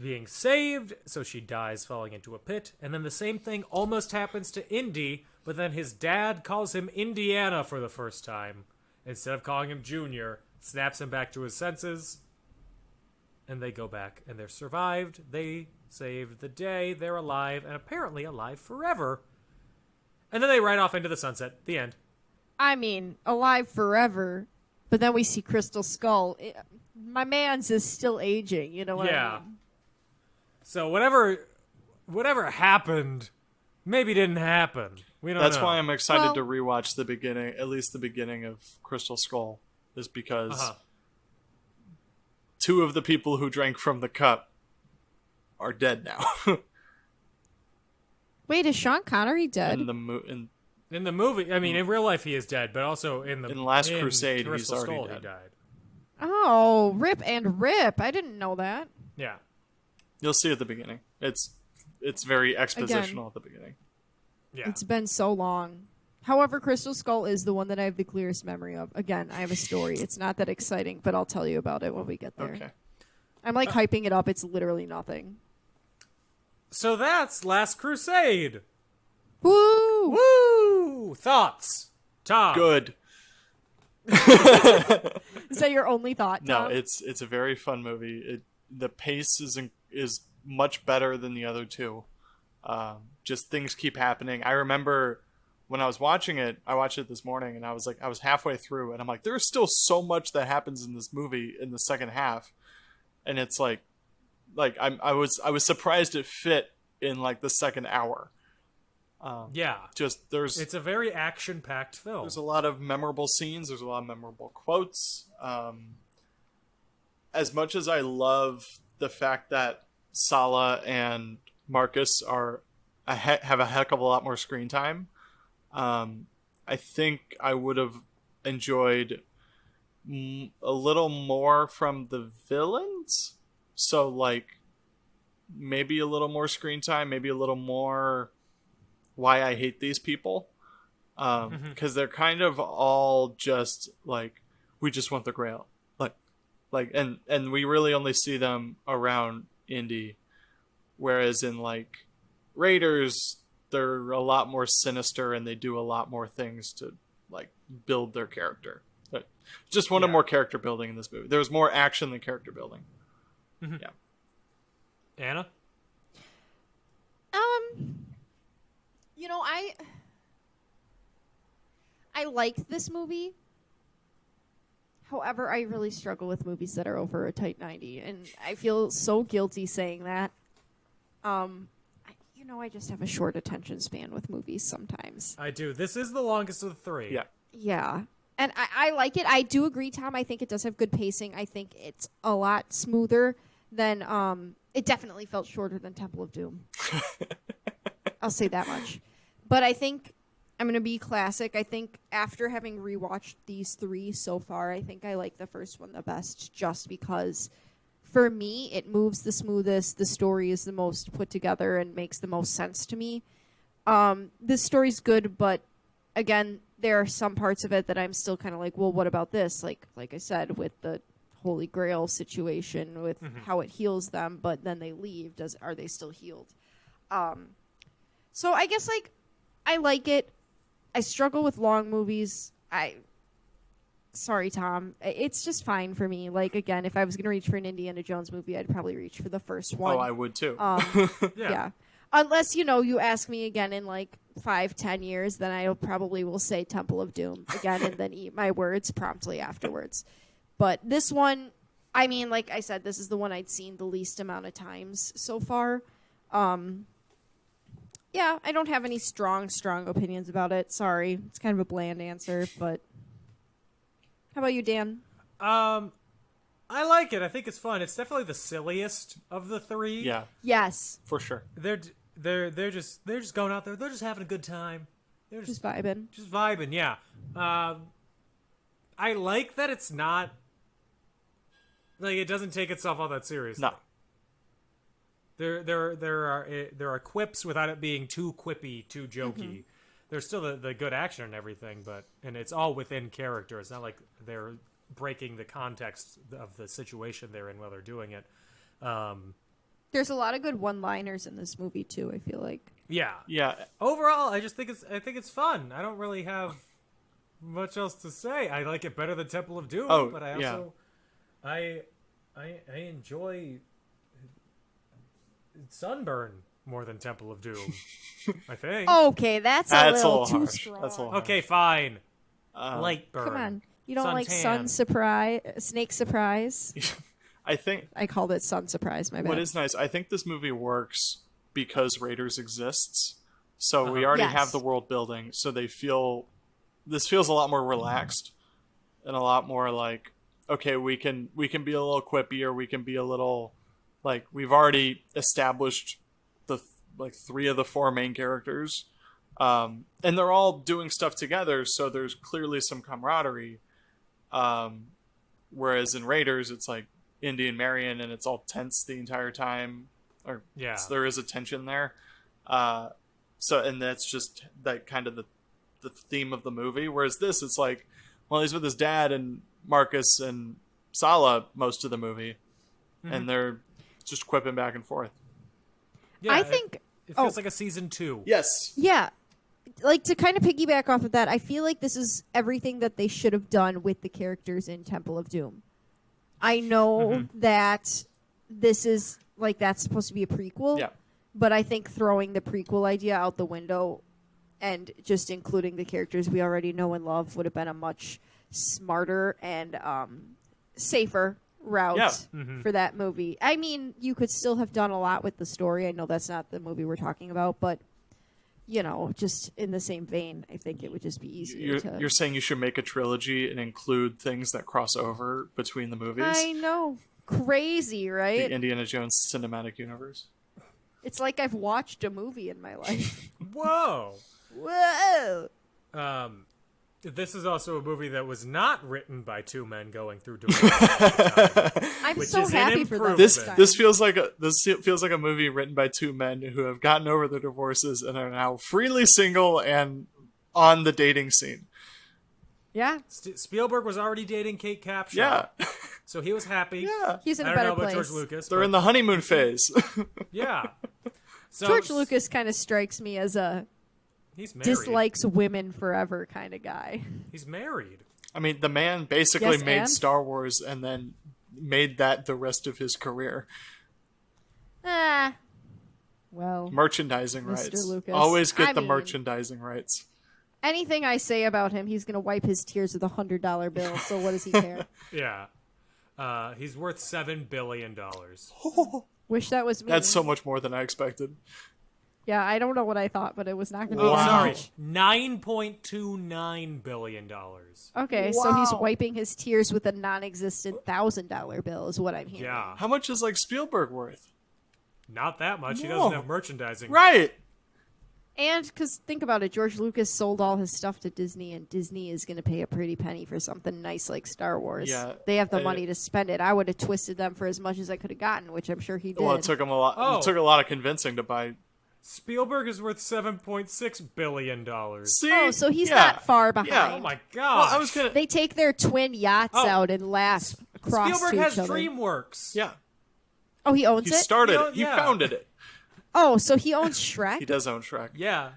being saved, so she dies falling into a pit. And then the same thing almost happens to Indy, but then his dad calls him Indiana for the first time. Instead of calling him Junior, snaps him back to his senses, and they go back, and they're survived. They saved the day. They're alive, and apparently alive forever. And then they ride off into the sunset. The end. I mean, alive forever. But then we see Crystal Skull. My man's is still aging. You know what I mean? So whatever happened, maybe didn't happen. We don't That's know. why I'm excited Well- to rewatch the beginning, at least the beginning of Crystal Skull, is because two of the people who drank from the cup are dead now. Wait, is Sean Connery dead? in the In the movie, I mean, in real life he is dead, but also in Last Crusade, Crystal he's already Skull, dead. He died. Oh, rip and rip. I didn't know that. Yeah. You'll see at the beginning. It's very expositional at the beginning. Yeah. It's been so long. However, Crystal Skull is the one that I have the clearest memory of. Again, I have a story. It's not that exciting, but I'll tell you about it when we get there. Okay. I'm like hyping it up. It's literally nothing. So that's Last Crusade. Woo! Woo! Thoughts, Tom? Good. Is that your only thought, No, Tom? it's a very fun movie. The pace is much better than the other two. Just things keep happening. I remember when I was watching it, I watched it this morning, and I was halfway through, and I'm like, there's still so much that happens in this movie in the second half, and it's like I was surprised it fit in like the second hour. Yeah. It's a very action-packed film. There's a lot of memorable scenes. There's a lot of memorable quotes. As much as I love the fact that Sala and Marcus have a heck of a lot more screen time, I think I would have enjoyed a little more from the villains. So, like, maybe a little more screen time, maybe a little more why I hate these people. Because they're kind of all just, like, we just want the Grail. And we really only see them around Indy. Whereas in, like, Raiders, they're a lot more sinister and they do a lot more things to, like, build their character. But just wanted more character building in this movie. There was more action than character building. Yeah. Anna? You know, I like this movie. However, I really struggle with movies that are over a tight 90, and I feel so guilty saying that. I just have a short attention span with movies sometimes. I do. This is the longest of the three. Yeah. Yeah. And I like it. I do agree, Tom. I think it does have good pacing. I think it's a lot smoother than it definitely felt shorter than Temple of Doom. I'll say that much. But I think I'm going to be classic. I think after having rewatched these three so far, I think I like the first one the best just because for me, it moves the smoothest. The story is the most put together and makes the most sense to me. This story's good, but again, there are some parts of it that I'm still kind of like, well, what about this? Like I said, with the Holy Grail situation, with how it heals them, but then they leave. Are they still healed? So I guess I like it. I struggle with long movies. sorry, Tom. It's just fine for me. Like, again, if I was going to reach for an Indiana Jones movie, I'd probably reach for the first one. Oh, I would too. Yeah. Unless, you ask me again in like 5-10 years, then I probably will say Temple of Doom again and then eat my words promptly afterwards. But this one, I mean, like I said, this is the one I'd seen the least amount of times so far. Yeah, I don't have any strong opinions about it. Sorry. It's kind of a bland answer, but how about you, Dan? I like it. I think it's fun. It's definitely the silliest of the three. Yeah. Yes. For sure. They're just going out there. They're just having a good time. They're Just vibing. Just vibing, yeah. I like that it's not like it doesn't take itself all that seriously. No. There are quips without it being too quippy, too jokey. Mm-hmm. There's still the good action and everything, and it's all within character. It's not like they're breaking the context of the situation they're in while they're doing it. There's a lot of good one-liners in this movie too, I feel like. Yeah. Yeah. Overall, I think it's fun. I don't really have much else to say. I like it better than Temple of Doom, but I also I enjoy Sunburn more than Temple of Doom. I think. Okay, that's a little too harsh. strong. That's a little Okay, fine. Light burn. Come on. You don't like Suntan. Snake Surprise? I think I called it Sun Surprise, my bad. what is nice, I think this movie works because Raiders exists. So we already Yes. have the world building, so this feels a lot more relaxed and a lot more like, okay, we can be a little quippy, or we can be a little like, we've already established the like 3 of the 4 main characters. And they're all doing stuff together, so there's clearly some camaraderie. Whereas in Raiders, it's like Indy and Marion, and it's all tense the entire time. So there is a tension there. And that's just that kind of the theme of the movie. Whereas this, it's like, well, he's with his dad and Marcus and Sala most of the movie, and they're just quipping back and forth. Yeah, I think it feels like a season 2. Yes. Yeah. Like, to kind of piggyback off of that, I feel like this is everything that they should have done with the characters in Temple of Doom. I know that this is, like, that's supposed to be a prequel. Yeah. But I think throwing the prequel idea out the window and just including the characters we already know and love would have been a much smarter and safer route for that movie. I mean, you could still have done a lot with the story. I know that's not the movie we're talking about, but just in the same vein, I think it would just be easier You're saying you should make a trilogy and include things that cross over between the movies? I know. Crazy, right? The Indiana Jones cinematic universe. It's like I've watched a movie in my life. Whoa. Whoa! This is also a movie that was not written by 2 men going through divorce. At the time, I'm which so is happy an for them. improvement. This feels like a movie written by 2 men who have gotten over their divorces and are now freely single and on the dating scene. Yeah. Spielberg was already dating Kate Capshaw. Yeah. So he was happy. Yeah. He's in I a don't better know about place. George Lucas. They're in the honeymoon phase. Yeah. So, George Lucas kind of strikes me as a he's married. dislikes women forever kind of guy. He's married. I mean, the man basically Yes, made and? Star Wars and then made that the rest of his career. Well, Merchandising Mr. rights. Lucas. Always get I the mean- merchandising rights. anything I say about him, he's going to wipe his tears with $100 bill, so what does he care? Yeah. He's worth $7 billion. Wish that was me. That's so much more than I expected. Yeah, I don't know what I thought, but it was not going to Oh, be that sorry. much. $9.29 billion. Okay, so he's wiping his tears with a non-existent $1,000 bill is what I'm hearing. Yeah. How much is like Spielberg worth? Not that much. He No. doesn't have merchandising. Right. And because think about it, George Lucas sold all his stuff to Disney, and Disney is going to pay a pretty penny for something nice like Star Wars. Yeah, they have the money to spend it. I would have twisted them for as much as I could have gotten, which I'm sure he did. Well, it took him a lot. Oh. It took a lot of convincing to buy. Spielberg is worth $7.6 billion. See? Oh, so he's Yeah. not far behind. Yeah. Oh my god. Well, I was gonna. They take their twin yachts Oh. out and laugh across Spielberg to has each other. DreamWorks. Yeah. Oh, he owns He it? started You know, it. He yeah. founded it. Oh, so he owns Shrek? He does own Shrek. Yeah.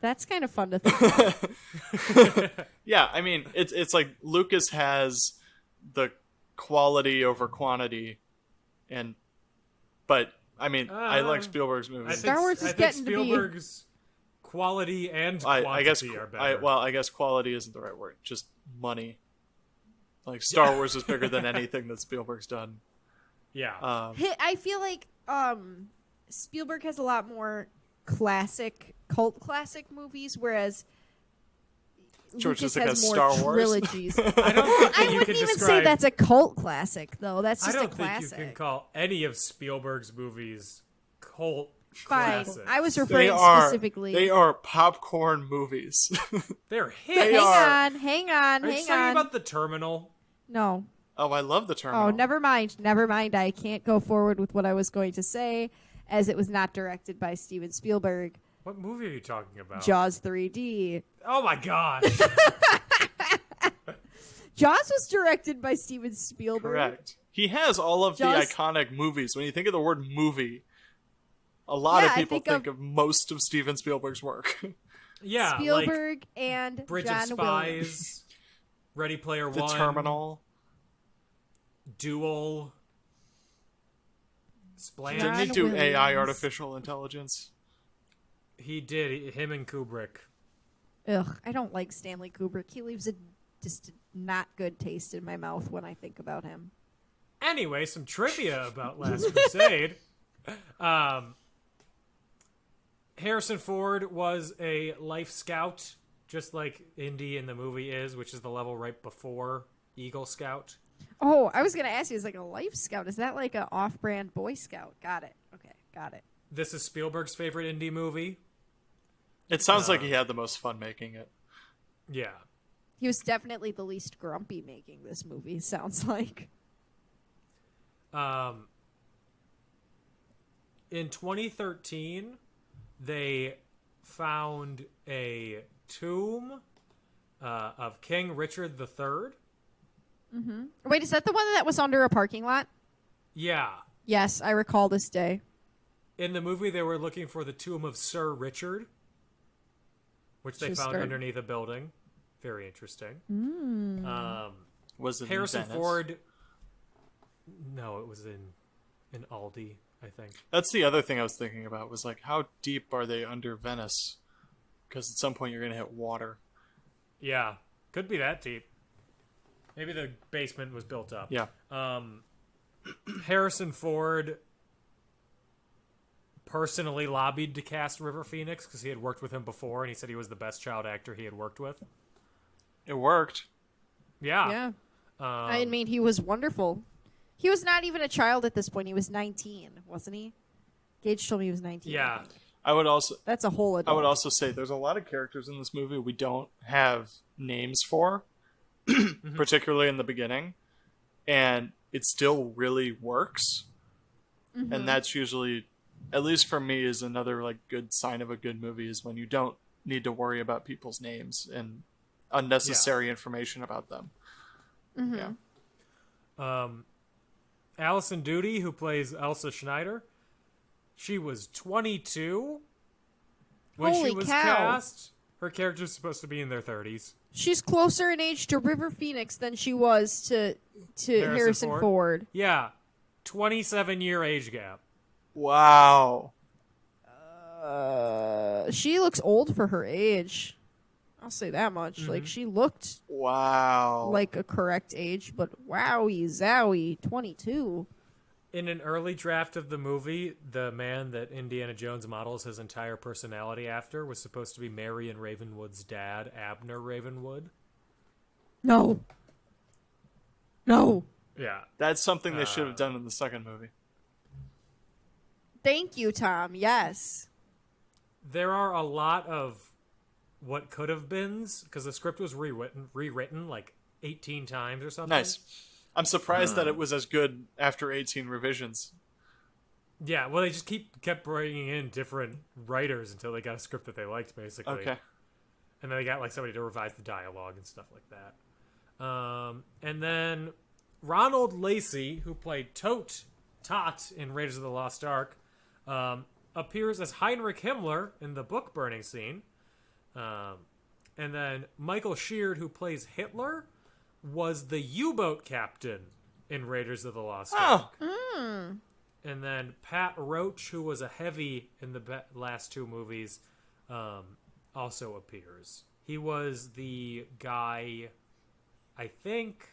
That's kind of fun to think about. Yeah, I mean, it's like Lucas has the quality over quantity, but I mean, I like Spielberg's movies. Star Wars is getting to be- Spielberg's quality and quantity I guess are better. I guess quality isn't the right word. Just money. Like Star Wars is bigger than anything that Spielberg's done. Yeah. I feel like Spielberg has a lot more cult classic movies, whereas George Lucas just has more Star Wars. trilogies. I don't think that I you wouldn't could even describe, say that's a cult classic, though. That's I just a don't think classic. you can call any of Spielberg's movies cult Fine. classics. I was referring specifically. They are popcorn movies. They're hits. Hang on. Are you talking about The Terminal? No. Oh, I love The Terminal. Oh, never mind. I can't go forward with what I was going to say, as it was not directed by Steven Spielberg. What movie are you talking about? Jaws 3D. Oh my gosh. Jaws was directed by Steven Spielberg. Correct. He has all of Jaws- the iconic movies. When you think of the word movie, a lot of people think of most of Steven Spielberg's work. Yeah, Spielberg like and Bridge John of Spies, Ready Player The One, Terminal. Duel, Splendid. Didn't he do Williams. AI, artificial intelligence? He did. Him and Kubrick. Ugh, I don't like Stanley Kubrick. He leaves just a not good taste in my mouth when I think about him. Anyway, some trivia about Last Crusade. Harrison Ford was a Life Scout, just like Indy in the movie is, which is the level right before Eagle Scout. Oh, I was going to ask you, is like a Life Scout? Is that like an off-brand Boy Scout? Got it. Okay, got it. This is Spielberg's favorite Indy movie. It sounds like he had the most fun making it. Yeah. He was definitely the least grumpy making this movie, sounds like. In 2013, they found a tomb of King Richard III. Mm-hmm. Wait, is that the one that was under a parking lot? Yeah. Yes, I recall this day. In the movie, they were looking for the tomb of Sir Richard, which they found underneath a building. Very interesting. Was it Harrison in Venice? Ford? No, it was in Aldi, I think. That's the other thing I was thinking about, was like, how deep are they under Venice? Because at some point you're going to hit water. Yeah, could be that deep. Maybe the basement was built up. Yeah. Harrison Ford personally lobbied to cast River Phoenix because he had worked with him before, and he said he was the best child actor he had worked with. It worked. Yeah. Yeah. I mean, he was wonderful. He was not even a child at this point. He was 19, wasn't he? Gage told me he was 19. Yeah. I would also That's a whole adult. I would also say there's a lot of characters in this movie we don't have names for, particularly in the beginning, and it still really works. And that's usually, at least for me, is another like good sign of a good movie, is when you don't need to worry about people's names and unnecessary information about them. Yeah. Allison Doody, who plays Elsa Schneider, she was 22 when Holy she was cow. cast. Her character's supposed to be in their 30s. She's closer in age to River Phoenix than she was to Harrison Ford. Yeah, 27-year age gap. Wow. She looks old for her age. I'll say that much. Like, she looked Wow. like a correct age, but wowie zowie, 22. In an early draft of the movie, the man that Indiana Jones models his entire personality after was supposed to be Marion Ravenwood's dad, Abner Ravenwood. No. Yeah. That's something they should have done in the second movie. Thank you, Tom. Yes. There are a lot of what could have beens, because the script was rewritten like 18 times or something. Nice. I'm surprised that it was as good after 18 revisions. Yeah, well, they just kept bringing in different writers until they got a script that they liked, basically. Okay. And then they got like somebody to revise the dialogue and stuff like that. And then Ronald Lacey, who played Tot in Raiders of the Lost Ark, appears as Heinrich Himmler in the book burning scene. And then Michael Sheard, who plays Hitler, was the U-boat captain in Raiders of the Lost Ark. And then Pat Roach, who was a heavy in the last two movies, also appears. He was the guy, I think...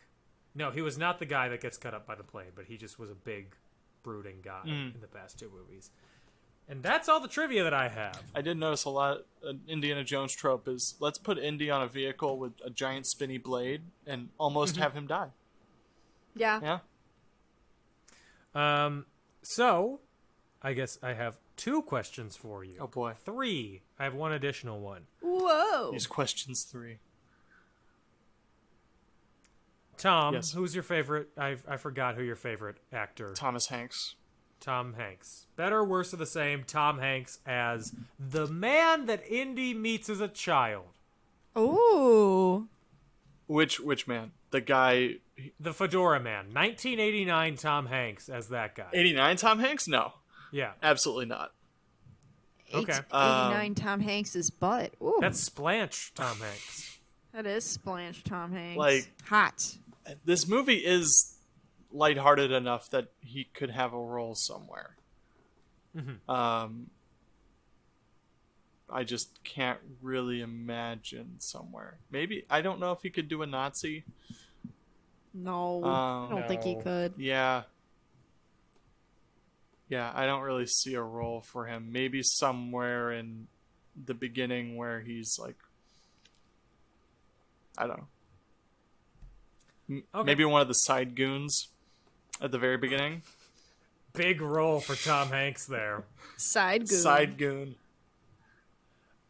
No, he was not the guy that gets cut up by the plane, but he just was a big, brooding guy in the past two movies. And that's all the trivia that I have. I did notice a lot. An Indiana Jones trope is let's put Indy on a vehicle with a giant spinny blade and almost have him die. Yeah. Yeah. So, I guess I have 2 questions for you. Oh boy. 3. I have one additional one. Whoa. These questions 3. Tom, Yes. who's your favorite? I forgot who your favorite actor. Thomas Hanks. Tom Hanks. Better, worse, or the same? Tom Hanks as the man that Indy meets as a child. Ooh. Which man? The guy. The Fedora Man. 1989 Tom Hanks as that guy. 89 Tom Hanks? No, Yeah. absolutely not. Okay. 89 Tom Hanks's butt. Ooh. That's Splanch Tom Hanks. That is Splanch Tom Hanks. Like- hot. This movie is lighthearted enough that he could have a role somewhere. I just can't really imagine somewhere. Maybe, I don't know if he could do a Nazi. No, I don't think he No. could. Yeah, I don't really see a role for him. Maybe somewhere in the beginning where he's like, I don't know. Okay. Maybe one of the side goons at the very beginning. Big role for Tom Hanks there. Side goon. Side goon.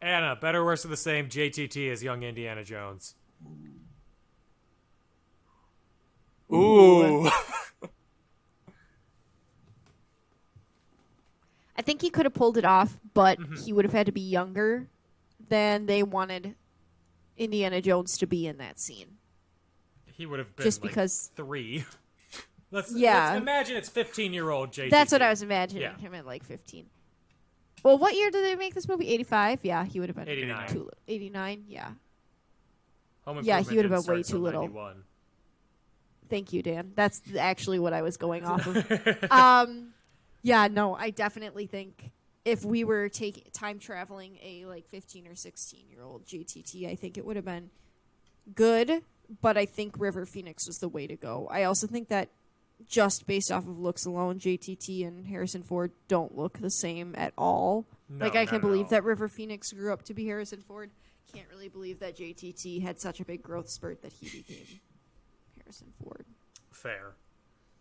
Anna, better, worse, or the same? JTT as young Indiana Jones. Ooh. I think he could have pulled it off, but he would have had to be younger than they wanted Indiana Jones to be in that scene. He would have been Just like because- 3. Let's Yeah. imagine it's 15-year-old JTT. That's what I was imagining Yeah. him at, like 15. Well, what year did they make this movie? 85? Yeah, he would have been 89. 89, yeah. Home Yeah, he would have Improvement been way didn't start too little. till 91. Thank you, Dan. That's actually what I was going off of. Yeah, no, I definitely think if we were time traveling a like 15 or 16-year-old JTT, I think it would have been good, but I think River Phoenix was the way to go. I also think that just based off of looks alone, JTT and Harrison Ford don't look the same at all. No, like, I not can't at believe all. that River Phoenix grew up to be Harrison Ford. Can't really believe that JTT had such a big growth spurt that he became Harrison Ford. Fair.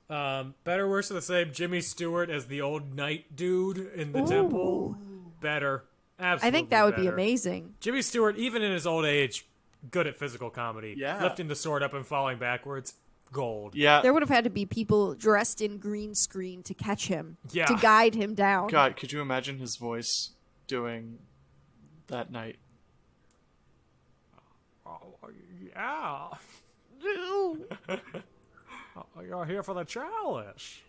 Better, worse, or the same? Jimmy Stewart as the old knight dude in the temple. Better. Absolutely I think that would be better. amazing. Jimmy Stewart, even in his old age, good at physical comedy. Yeah. Lifting the sword up and falling backwards. Gold. Yeah. There would have had to be people dressed in green screen to catch him, Yeah. to guide him down. God, could you imagine his voice doing that night? Oh, yeah. You're here for the chalice.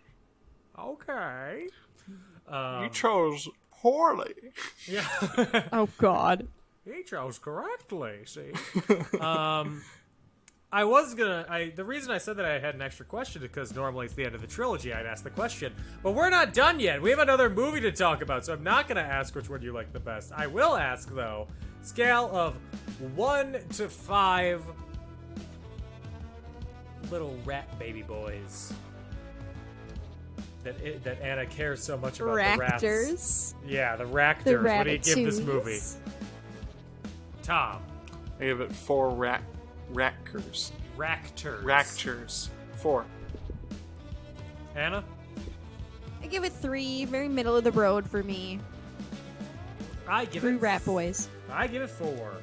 Okay. You chose poorly. Yeah. Oh, God. He chose correctly, see? I was gonna... the reason I said that I had an extra question is because normally it's the end of the trilogy, I'd ask the question. But we're not done yet. We have another movie to talk about, so I'm not gonna ask which one you like the best. I will ask, though, scale of 1 to 5 little rat baby boys that Anna cares so much about. The rats. Raptors. Yeah, the Raptors. The What do you give this Ratatouilles. movie? Tom. I give it 4 Rackers. Raptors. Raptors. 4. Anna? I give it 3. Very middle of the road for me. I give 3 it rat boys. I give it 4.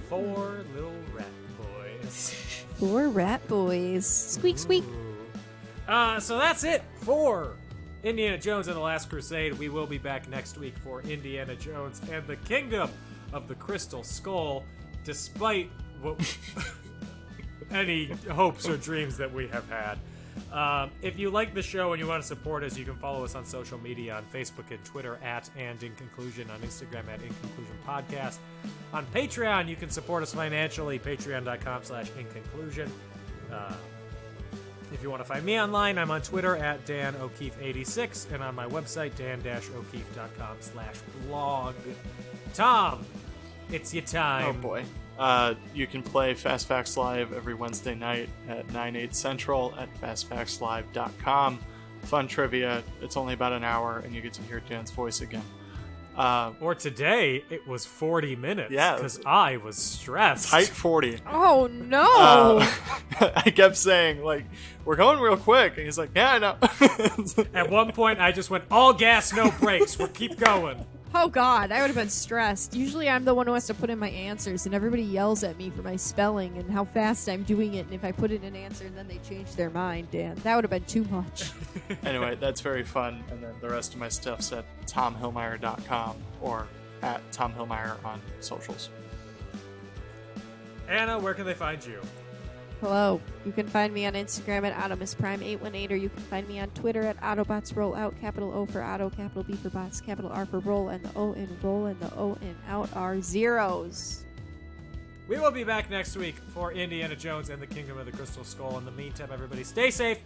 4 little rat boys. 4 rat boys. Squeak, squeak. So that's it for Indiana Jones and the Last Crusade. We will be back next week for Indiana Jones and the Kingdom of the Crystal Skull, despite what any hopes or dreams that we have had. If you like the show and you want to support us, you can follow us on social media on Facebook and Twitter @and in conclusion, on Instagram @in conclusion podcast. On Patreon, you can support us financially, patreon.com/in conclusion. If you want to find me online, I'm on Twitter @DanO'Keefe86 and on my website, dan-o'keefe.com/blog. Tom, it's your time. Oh boy. You can play Fast Facts Live every Wednesday night at 9/8 Central at fastfactslive.com. Fun trivia. It's only about an hour, and you get to hear Dan's voice again. Or today, it was 40 minutes. Yeah. Because I was stressed. Tight 40. Oh no! I kept saying, like, we're going real quick. And he's like, yeah, I know. At one point, I just went, all gas, no brakes. We'll keep going. Oh god, I would have been stressed. Usually I'm the one who has to put in my answers, and everybody yells at me for my spelling and how fast I'm doing it, and if I put in an answer and then they change their mind, Dan, that would have been too much. Anyway, that's very fun. And then the rest of my stuff's at tomhillmeyer.com or at Tom Hillmeyer on socials. Anna, where can they find you? Hello. You can find me on Instagram at AutomusPrime818, or you can find me on Twitter at AutobotsRollOut, capital O for Auto, capital B for Bots, capital R for Roll, and the O in Roll and the O in Out are zeros. We will be back next week for Indiana Jones and the Kingdom of the Crystal Skull. In the meantime, everybody stay safe,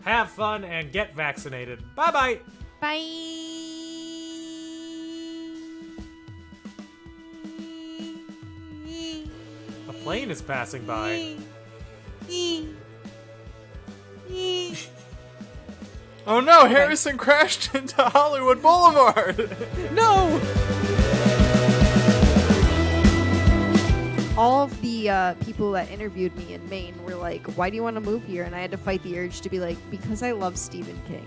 have fun, and get vaccinated. Bye-bye. Bye. A plane is passing by. Oh no, Harrison crashed into Hollywood Boulevard! No! All of the people that interviewed me in Maine were like, why do you want to move here? And I had to fight the urge to be like, because I love Stephen King.